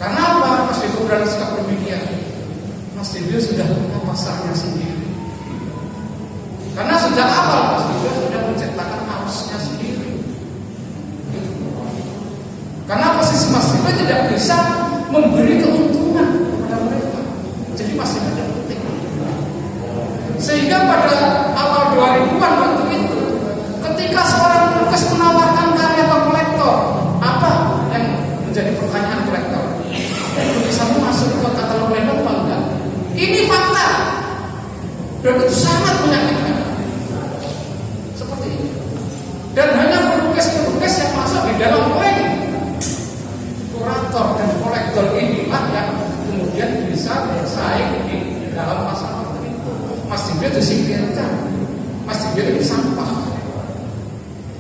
Speaker 2: Karena apa Mas Biko berani sikap demikian? Mas Biko sudah punya pasarnya sendiri. Karena sejak awal Mas Biko sudah menciptakan arusnya sendiri. Karena posisi Mas Biko tidak bisa memberi keuntungan kepada mereka. Jadi masih ada penting. Sehingga pada awal 2000-an waktu itu, ketika seorang pelukis menawarkan karya ke kolektor, apa yang menjadi pertanyaan kolektor? Lukisanmu masuk ke katalog Lendong apa enggak? Ini fakta, dan itu sangat menyakitkan. Seperti ini. Dan hanya pelukis-pelukis yang masuk di dalam link kurator dan kolektor inilah yang kemudian bisa bersaing di dalam masalah itu. Mas Dibio disingkirkan, Mas Dibio itu sampah.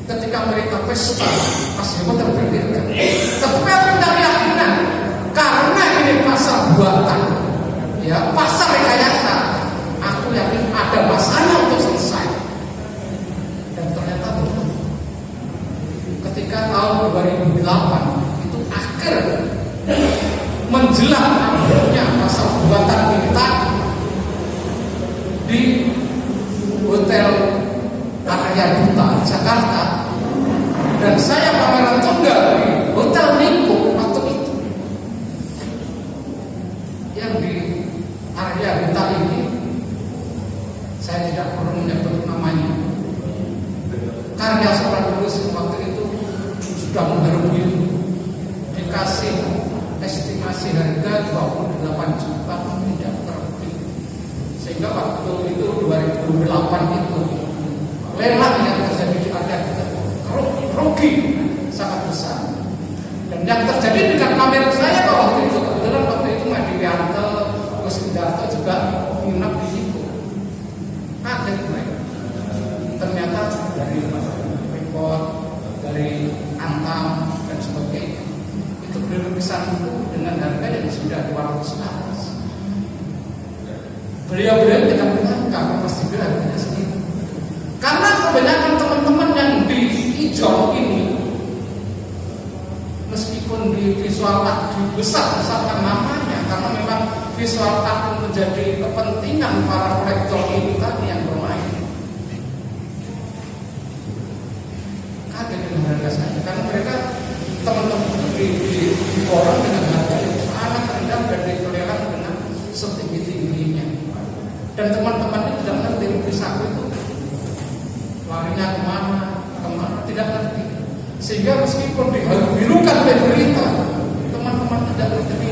Speaker 2: Ketika mereka pesta, Mas Dibio terbelirkan. Tetapi apa yang keyakinan? Karena ini pasar buatan, ya pasar rekayasa. Aku yakin ada masanya untuk selesai. Dan ternyata betul. Ketika tahun 2008 itu akhir menjelang akhirnya pasar buatan kita di Hotel Arya Duta Jakarta, dan saya pameran tunggal di Hotel Niko waktu itu. Yang di Arya Duta ini saya tidak perlu menyebut namanya. Karya seorang penulis waktu itu sudah mengharumkan, dikasih estimasi harga 28 juta tidak terbit. Sehingga waktu itu 2008 itu lelang yang terjadi di Arya Duta rugi sangat besar. Dan yang terjadi dengan pameran saya waktu itu, kebetulan waktu itu Madi Wianto, Gus Indarto juga nginep di situ. Kaget mereka. Ternyata dari Freeport, dari Antam dan sebagainya, itu beli lukisan itu dengan harga yang sudah 200 ke atas. Beliau-beliau tidak menyangka pasti harganya segitu. Karena kebanyakan teman-teman yang di hijau ini, meskipun di visual art dibesar-besarkan namanya, karena memang visual art menjadi kepentingan para kolektor ini tadi yang bermain. Kaget dengan harga saya, karena mereka teman-teman di orang dengan harga yang sangat rendah dan ditoleran dengan setinggi-tingginya. Dan teman-teman itu tidak ngerti lukisan itu larinya kemana, tidak ngerti. Sehingga meskipun dihalukan oleh berita, teman-teman tidak ngerti.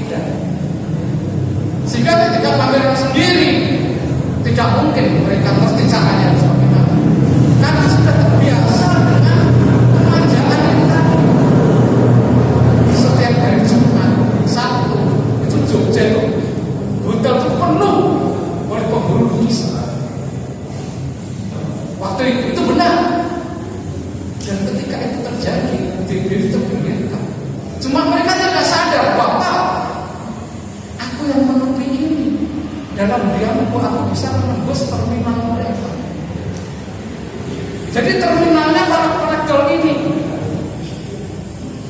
Speaker 2: Sehingga ketika pameran sendiri, tidak mungkin mereka ngerti caranya seperti apa. Karena sudah terbiasa dengan pemanjangan yang tadi. Setiap hari Jumat, Sabtu, itu Jogja itu hotel itu penuh oleh pemburu lukisan. Waktu itu benar. Dan ketika itu terjadi, diri terpikirkan. Cuma mereka tidak sadar bahwa aku yang menutupi ini. Dalam diamku aku bisa menembus terminal mereka. Jadi terminalnya para kolektor ini.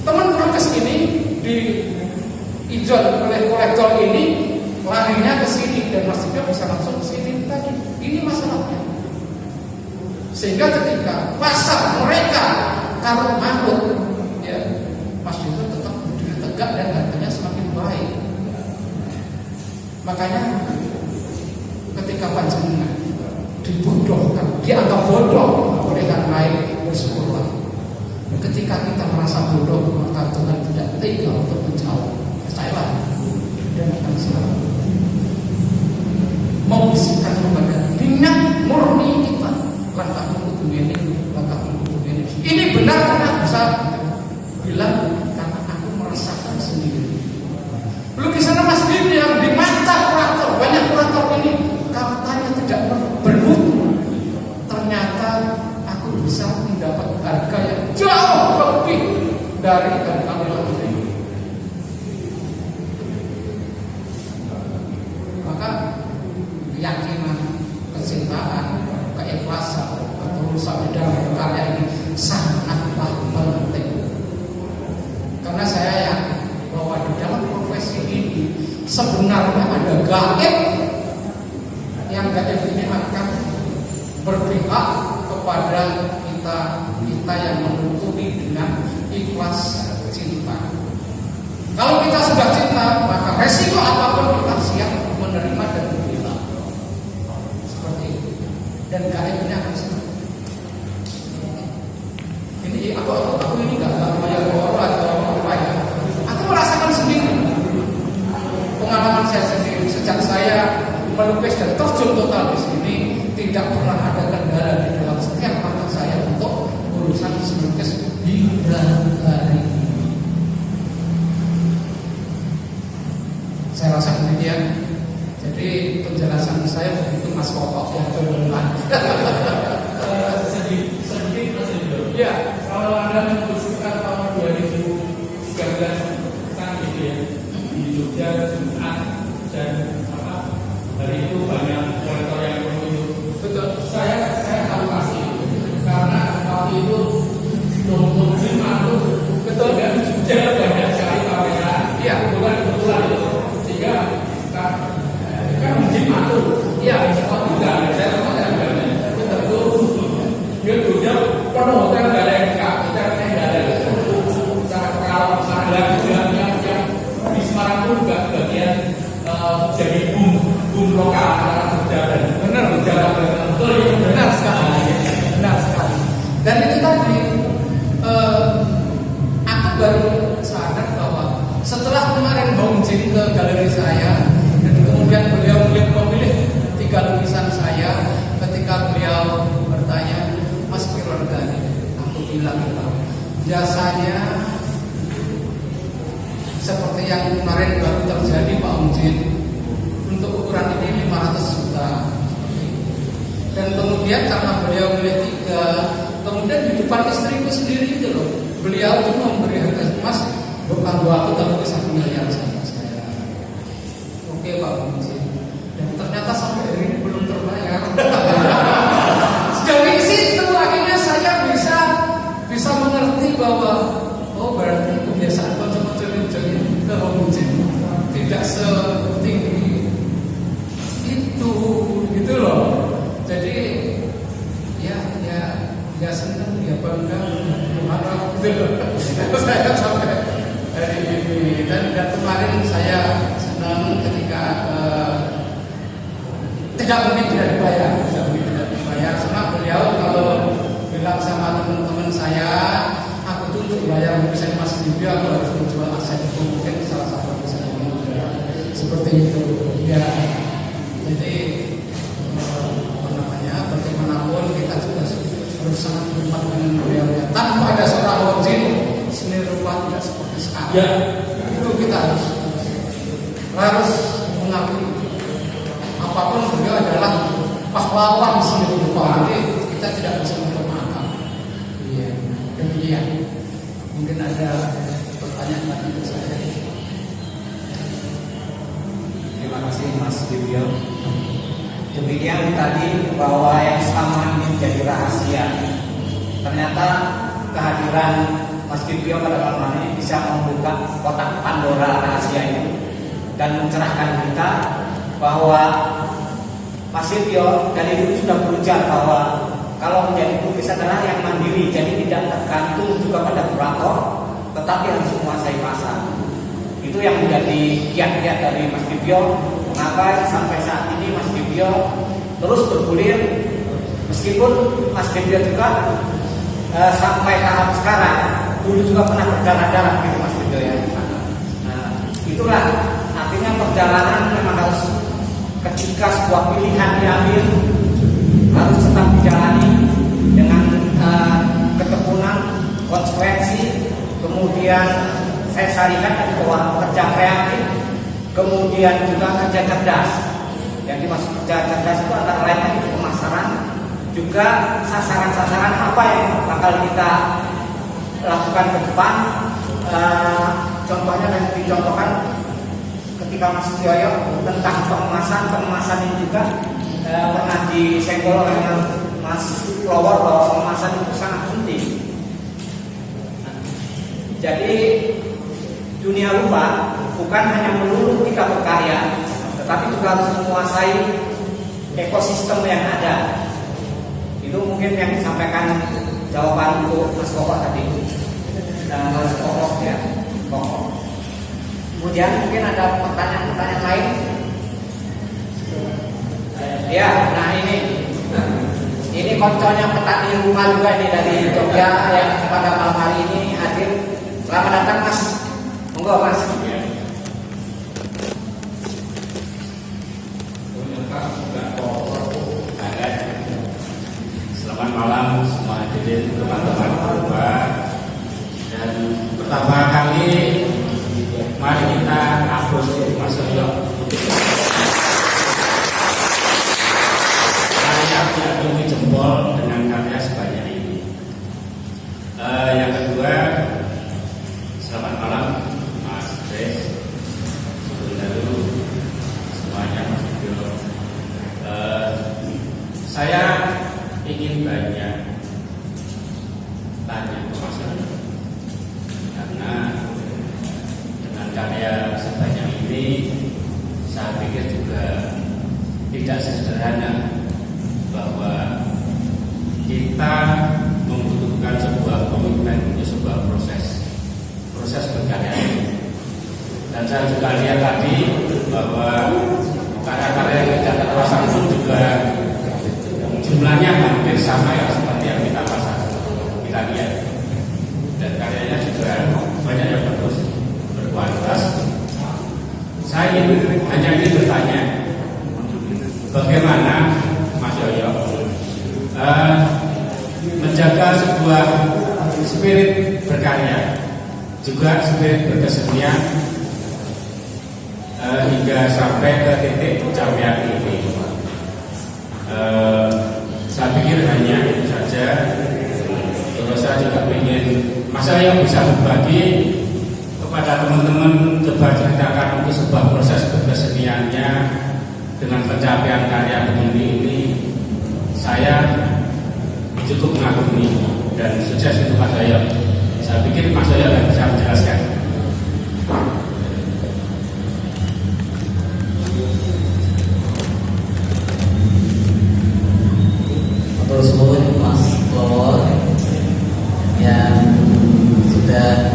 Speaker 2: Teman pelukis ini di ijon oleh kolektor ini larinya ke sini, dan Mas Dibio bisa langsung ke sini tadi. Ini masalahnya. Sehingga ketika pasar mereka kalau mampu, ya Mas Dibio tetap berdiri tegak dan harganya semakin baik. Makanya ketika panjenengan dibodohkan, dianggap bodoh oleh yang lain, bersyukurlah. Ketika kita merasa bodoh, maka Tuhan tidak tega untuk menjawab. Percayalah, dan akan membisikkan kepada minat murni kita, langkah menuju ini, langkah menuju ini. Ini benar karena bisa bilang karena aku merasakan sendiri. Lukisan Mas Bim yang di mata kurator, banyak kurator ini katanya tidak bermutu. Ternyata aku bisa mendapat harga yang jauh lebih dari harga ini. Maka keyakinan, kecintaan, keikhlasan, ketulusan di dalam karya ini sangatlah penting. Karena saya yakin bahwa di dalam profesi ini sebenarnya ada gaib yang gaib ini akan berpihak kepada kita yang menutupi dengan ikhlas cinta. Kalau kita sudah cinta, maka resiko apapun kita siap menerima dan menerima. Seperti itu. Dan gaib ini akan seperti itu. Ini aku ini nggak banyak orang atau apa ya. Aku merasakan sendiri. Pengalaman saya sendiri sejak saya melukis dan terjun total di sini, tidak pernah ada kendala di dalam setiap mata saya untuk urusan melukis hingga hari ini. Saya rasa demikian. Jadi penjelasan saya begitu Mas Pokok yang berlebihan.
Speaker 3: Sedikit Mas Hendro.
Speaker 2: Ya,
Speaker 3: Kalau Anda mengusulkan tahun 2013 kan gitu ya, di Jogja Jumat dan hari itu banyak kolektor yang menunjuk.
Speaker 2: betul.
Speaker 3: Saya tahu pasti karena waktu itu Musim itu betul kan Jogja banyak sekali pameran.
Speaker 2: Iya,
Speaker 3: kebetulan itu sehingga kan Musim itu
Speaker 2: iya,
Speaker 3: tidak saya betul dia Jogja penuh hotel nggak ada yang hotelnya nggak ada. Kalau ada yang di Semarang itu juga bagian jadi boom lokal antara Jogja dan
Speaker 2: benar,
Speaker 3: Jawa betul
Speaker 2: benar sekali, benar sekali. Dan itu tadi aku baru sadar bahwa setelah kemarin Bang Jin ke galeri saya dan kemudian beliau memilih 3 lukisan saya, ketika beliau bertanya, Mas Pirorgani, aku bilang biasanya seperti yang kemarin baru terjadi Pak Jin, untuk ukuran ini 500 juta. Dan kemudian karena beliau milih 3, kemudian di depan istriku sendiri itu loh, beliau itu memberi harga, Mas, bukan aku tapi 1 miliar sama saya. Oke Pak Jin. Dan ternyata sampai hari ini belum terbayar. Dari situ akhirnya saya bisa mengerti bahwa oh berarti kebiasaan kocok-kocok ini ke Jin tidak setinggi itu gitu loh. Jadi ya senang, ya bangga, marah gitu loh. Saya sampai hari ini dan kemarin saya senang ketika tidak mungkin tidak dibayar, Sama beliau kalau bilang sama teman-teman saya, aku tuh untuk bayar lukisan Mas Bibio aku harus menjual aset itu, mungkin salah satu lukisan juga seperti itu. Ya, jadi bagaimanapun kita juga harus sangat hormat dengan beliau. Tanpa ada seorang wajib seni rupa tidak seperti sekarang.
Speaker 3: Ya,
Speaker 2: itu kita harus mengakui. Apapun beliau adalah pahlawan seni rupa. Jadi kita tidak bisa memaafkan. Iya, demikian. Mungkin ada pertanyaan lagi untuk saya.
Speaker 1: Terima kasih Mas Bibio. Demikian tadi bahwa yang selama ini menjadi rahasia, ternyata kehadiran Mas Bibio pada malam ini bisa membuka kotak Pandora rahasia ini dan mencerahkan kita bahwa Mas Bibio dari dulu sudah berujar bahwa kalau menjadi pelukis adalah yang mandiri, jadi tidak tergantung juga pada kurator, tetapi harus menguasai pasar. Itu yang menjadi kiat-kiat dari Mas Bibio. Mengapa sampai saat ini Mas Bibio terus bergulir, meskipun Mas Bibio juga sampai tahap sekarang dulu juga pernah berdarah-darah gitu Mas Bibio ya. Nah, itulah artinya perjalanan memang harus, ketika sebuah pilihan diambil harus tetap dijalani dengan ketekunan, konsekuensi. Kemudian saya sarikan bahwa kerja kreatif, kemudian juga kerja cerdas. Yang dimaksud kerja cerdas itu antara lain tadi pemasaran, juga sasaran-sasaran apa yang bakal kita lakukan ke depan. Contohnya yang dicontohkan ketika Mas Yoyo tentang pengemasan ini juga pernah disenggol oleh Mas Flowor bahwa pengemasan itu sangat penting. Jadi dunia lupa bukan hanya melulu kita berkarya, tetapi juga harus menguasai ekosistem yang ada. Itu mungkin yang disampaikan jawaban untuk Mas Koko tadi. Mas Koko ya, Koko. Kemudian mungkin ada pertanyaan-pertanyaan lain. Ya, nah ini konconya petani rumah juga ini dari Jogja yang pada malam hari ini hadir. Selamat datang Mas. Monggo Mas.
Speaker 3: Selamat malam semua hadirin teman-teman berubah. Dan pertama kali mari kita apresiasi Mas Yoyo. Saya diacungi jempol dengan karya sebanyak ini. Yang kedua, selamat malam Mas Bes, Saudara semuanya Mas Yoyo. Saya ingin banyak tanya ke Mas Yoyo, karena dengan karya sebanyak ini saya pikir juga tidak sederhana bahwa kita membutuhkan sebuah komitmen untuk sebuah proses berkarya ini. Dan saya juga lihat tadi bahwa karya-karya yang kita terpasang pun juga jumlahnya hampir sama ya seperti yang kita pasang, kita lihat. Dan karyanya juga banyak yang bagus, berkualitas. Saya hanya ingin bertanya, bagaimana Mas Yoyo menjaga sebuah spirit berkarya, juga spirit berkesenian hingga sampai ke titik pencapaian ini. Saya pikir hanya itu saja. Terus saya juga ingin Mas Yoyo bisa berbagi kepada teman-teman, coba ceritakan untuk sebuah proses berkeseniannya dengan pencapaian karya begini ini. Saya cukup mengagumi dan sukses untuk Mas Yoyo. Saya pikir Mas Yoyo akan bisa menjelaskan.
Speaker 4: Terus Mas Flowor yang sudah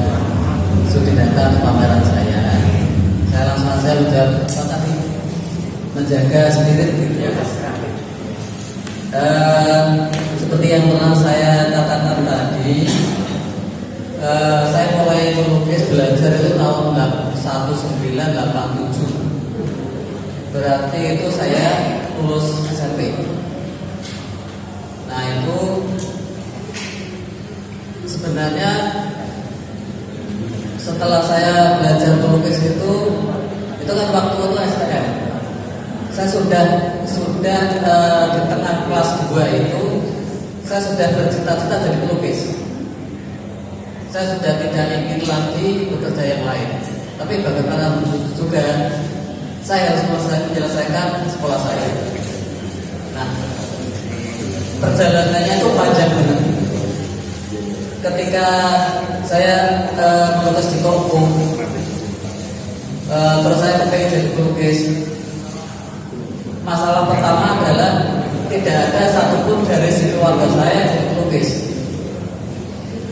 Speaker 4: datang ke pameran saya langsung saja menjawab tadi menjaga spirit gitu ya. Seperti yang pernah saya katakan tadi, saya mulai melukis belajar itu tahun 1987. Berarti itu saya lulus SMP. Nah itu sebenarnya setelah saya belajar melukis itu kan waktu itu STM. Saya sudah di tengah kelas 2 itu saya sudah bercita-cita jadi pelukis. Saya sudah tidak ingin lagi bekerja yang lain. Tapi bagaimana juga saya harus menyelesaikan sekolah saya. Nah, perjalanannya itu panjang banget. Ketika saya melukis di kampung, terus saya pengen jadi pelukis. Masalah pertama adalah tidak ada satupun dari keluarga saya yang jadi pelukis.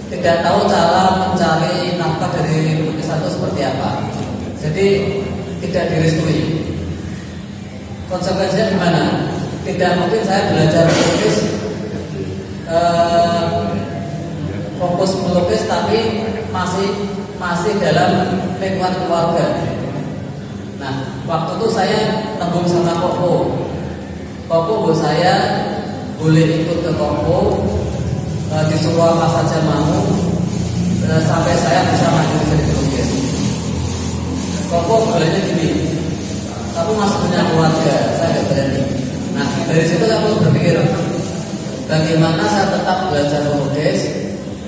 Speaker 4: Tidak tahu cara mencari nafkah dari lukisan itu seperti apa. Jadi tidak direstui. Konsekuensinya gimana? Tidak mungkin saya belajar melukis fokus melukis tapi masih dalam lingkungan keluarga. Nah, waktu itu saya tembung sama Koko. Koko buat saya boleh ikut ke Koko, disuruh apa saja mau, sampai saya bisa maju jadi pelukis. Koko bolehnya gini, kamu masih punya keluarga, saya nggak berani. Nah, dari situ aku berpikir, bagaimana saya tetap belajar melukis,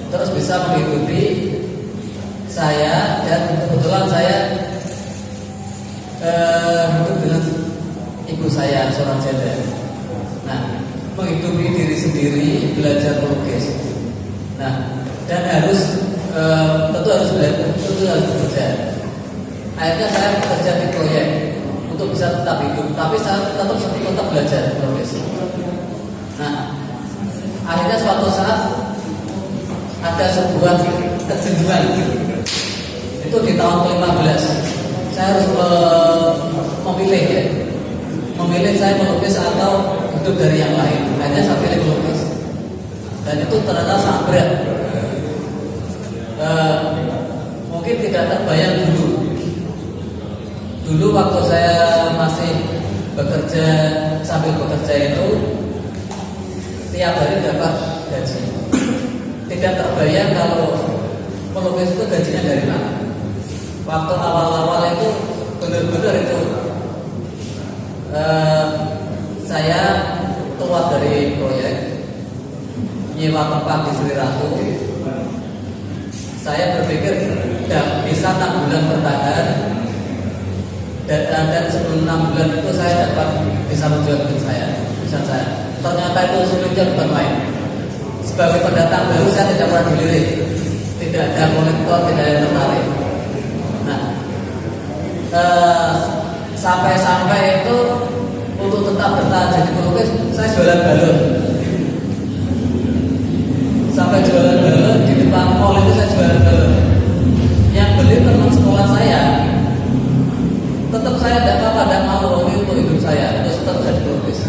Speaker 4: terus bisa mengikuti saya, dan kebetulan saya hidup dengan ibu saya seorang janda. Nah, menghidupi diri sendiri, belajar melukis. Nah, dan tentu harus bekerja. Akhirnya saya bekerja di proyek untuk bisa tetap hidup, tapi saya tetap belajar melukis. Nah, akhirnya suatu saat ada sebuah kejenuhan. Itu di tahun ke-15. Saya harus memilih ya. Memilih saya melukis atau hidup dari yang lain. Akhirnya saya pilih melukis. Dan itu ternyata sangat berat. Mungkin tidak terbayang dulu. Dulu waktu saya masih bekerja, sambil bekerja itu tiap hari dapat gaji. Tidak terbayang kalau melukis itu gajinya dari mana. Waktu awal-awal itu benar-benar itu saya keluar dari proyek, nyewa tempat di Sri Ratu. Saya berpikir bisa 6 bulan bertahan, dan sebelum 6 bulan itu saya dapat bisa menjual lukisan saya. Ternyata itu sulitnya bukan main. Sebagai pendatang baru saya tidak pernah dilirik, tidak ada kolektor, tidak ada yang tertarik. Nah, sampai itu untuk tetap bertahan jadi pelukis, saya jualan balon. Sampai jualan balon di depan mall itu saya jualan balon. Yang beli teman sekolah saya. Tetap saya tidak apa-apa, tidak malu untuk hidup saya, terus tetap jadi pelukis.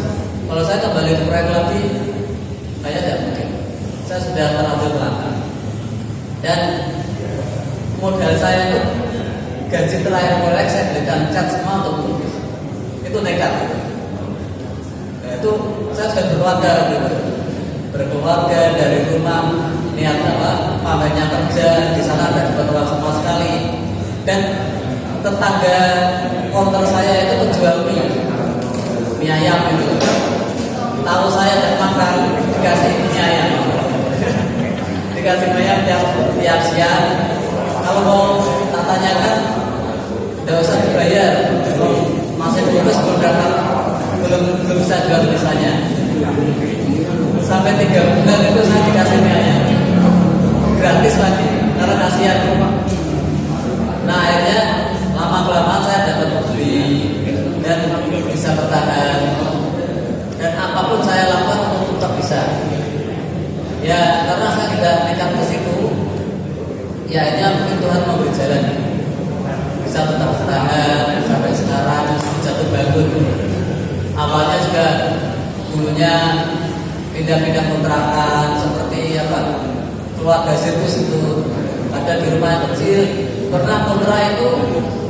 Speaker 4: Kalau saya kembali ke proyek lagi, saya tidak mungkin. Saya sudah terlanjur melangkah. Dan modal saya itu gaji terakhir proyek saya belikan cat semua untuk melukis. Itu nekat. Itu saya sudah berkeluarga gitu. Berkeluarga dari rumah, niat apa? Pamannya kerja di sana tidak dapat uang sama sekali. Dan tetangga konter saya itu penjual mie ayam gitu. Tahu saya tidak makan, dikasih mie ayam. Dikasih mie ayam tiap siang. Kalau mau tak tanyakan, tidak usah dibayar. Masih belum bisa jual misalnya. Sampai 3 bulan itu saya dikasih mie ayam gratis lagi, karena kasihan. Nah, akhirnya lama-kelamaan saya dapat beli dan bisa bertahan. Dan apapun saya lakukan untuk tetap bisa. Ya, karena saya tidak nekat ke situ, ya akhirnya mungkin Tuhan memberi jalan. Bisa tetap bertahan sampai sekarang, jatuh bangun. Awalnya juga dulunya pindah-pindah kontrakan seperti apa, keluarga sirkus itu ada di rumah yang kecil. Pernah kontrak itu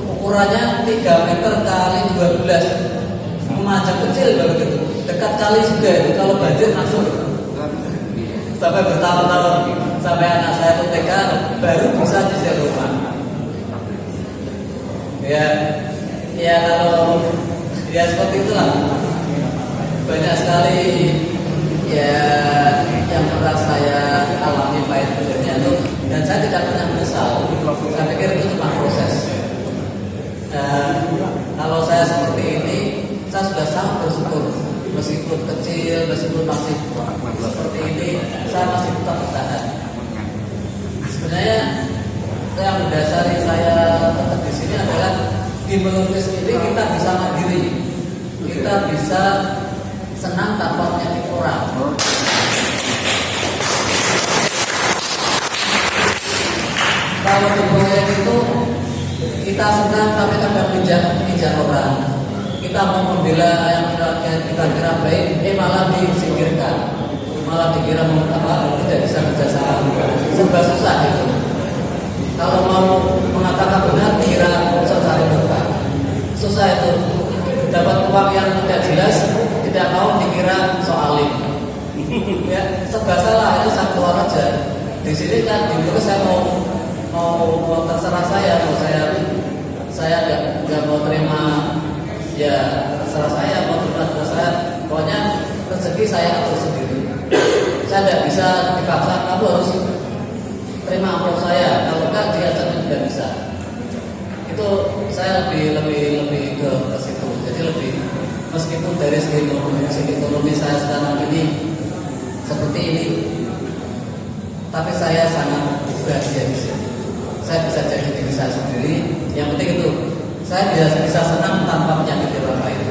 Speaker 4: ukurannya 3 meter kali 12, rumah kecil banget itu, dekat kali juga itu, kalau banjir masuk. Sampai bertahun-tahun, sampai anak saya itu TK baru bisa nyisir rumah. Ya kalau ya seperti itulah. Banyak sekali ya yang pernah saya alami pahit pedihnya itu, dan saya tidak pernah menyesal. Saya pikir itu cuma proses. Kalau saya seperti ini, saya sudah sangat bersyukur. Meskipun kecil, meskipun masih seperti ini, saya masih tetap bertahan. Sebenarnya yang mendasari saya tetap di sini adalah di melukis ini kita bisa mandiri, kita bisa senang tanpa menyakiti orang. Kalau di proyek itu kita senang tapi kadang pinjam orang. Kita mau membela yang kita kira baik, malah disingkirkan, malah dikira tidak bisa kerjasama. Serba susah itu. Kalau mau mengatakan benar, dikira usah cari berkah. dapat uang yang tidak jelas, tidak mau dikira soalin. Ya, serba salah, itu satu orang aja. Di sini kan dulu saya mau terserah saya, mau saya nggak mau terima, ya terserah saya, mau terima saya. Pokoknya rezeki saya atur sendiri. Saya tidak bisa dipaksa, kamu harus terima amplop saya. Kalau enggak diajarnya tidak bisa. Itu saya lebih ke situ. Jadi lebih, meskipun dari segi ekonomi saya sekarang ini seperti ini, tapi saya sangat bahagia di sini. Saya bisa jadi diri saya sendiri. Yang penting itu saya bisa senang tanpa menyakiti orang lain.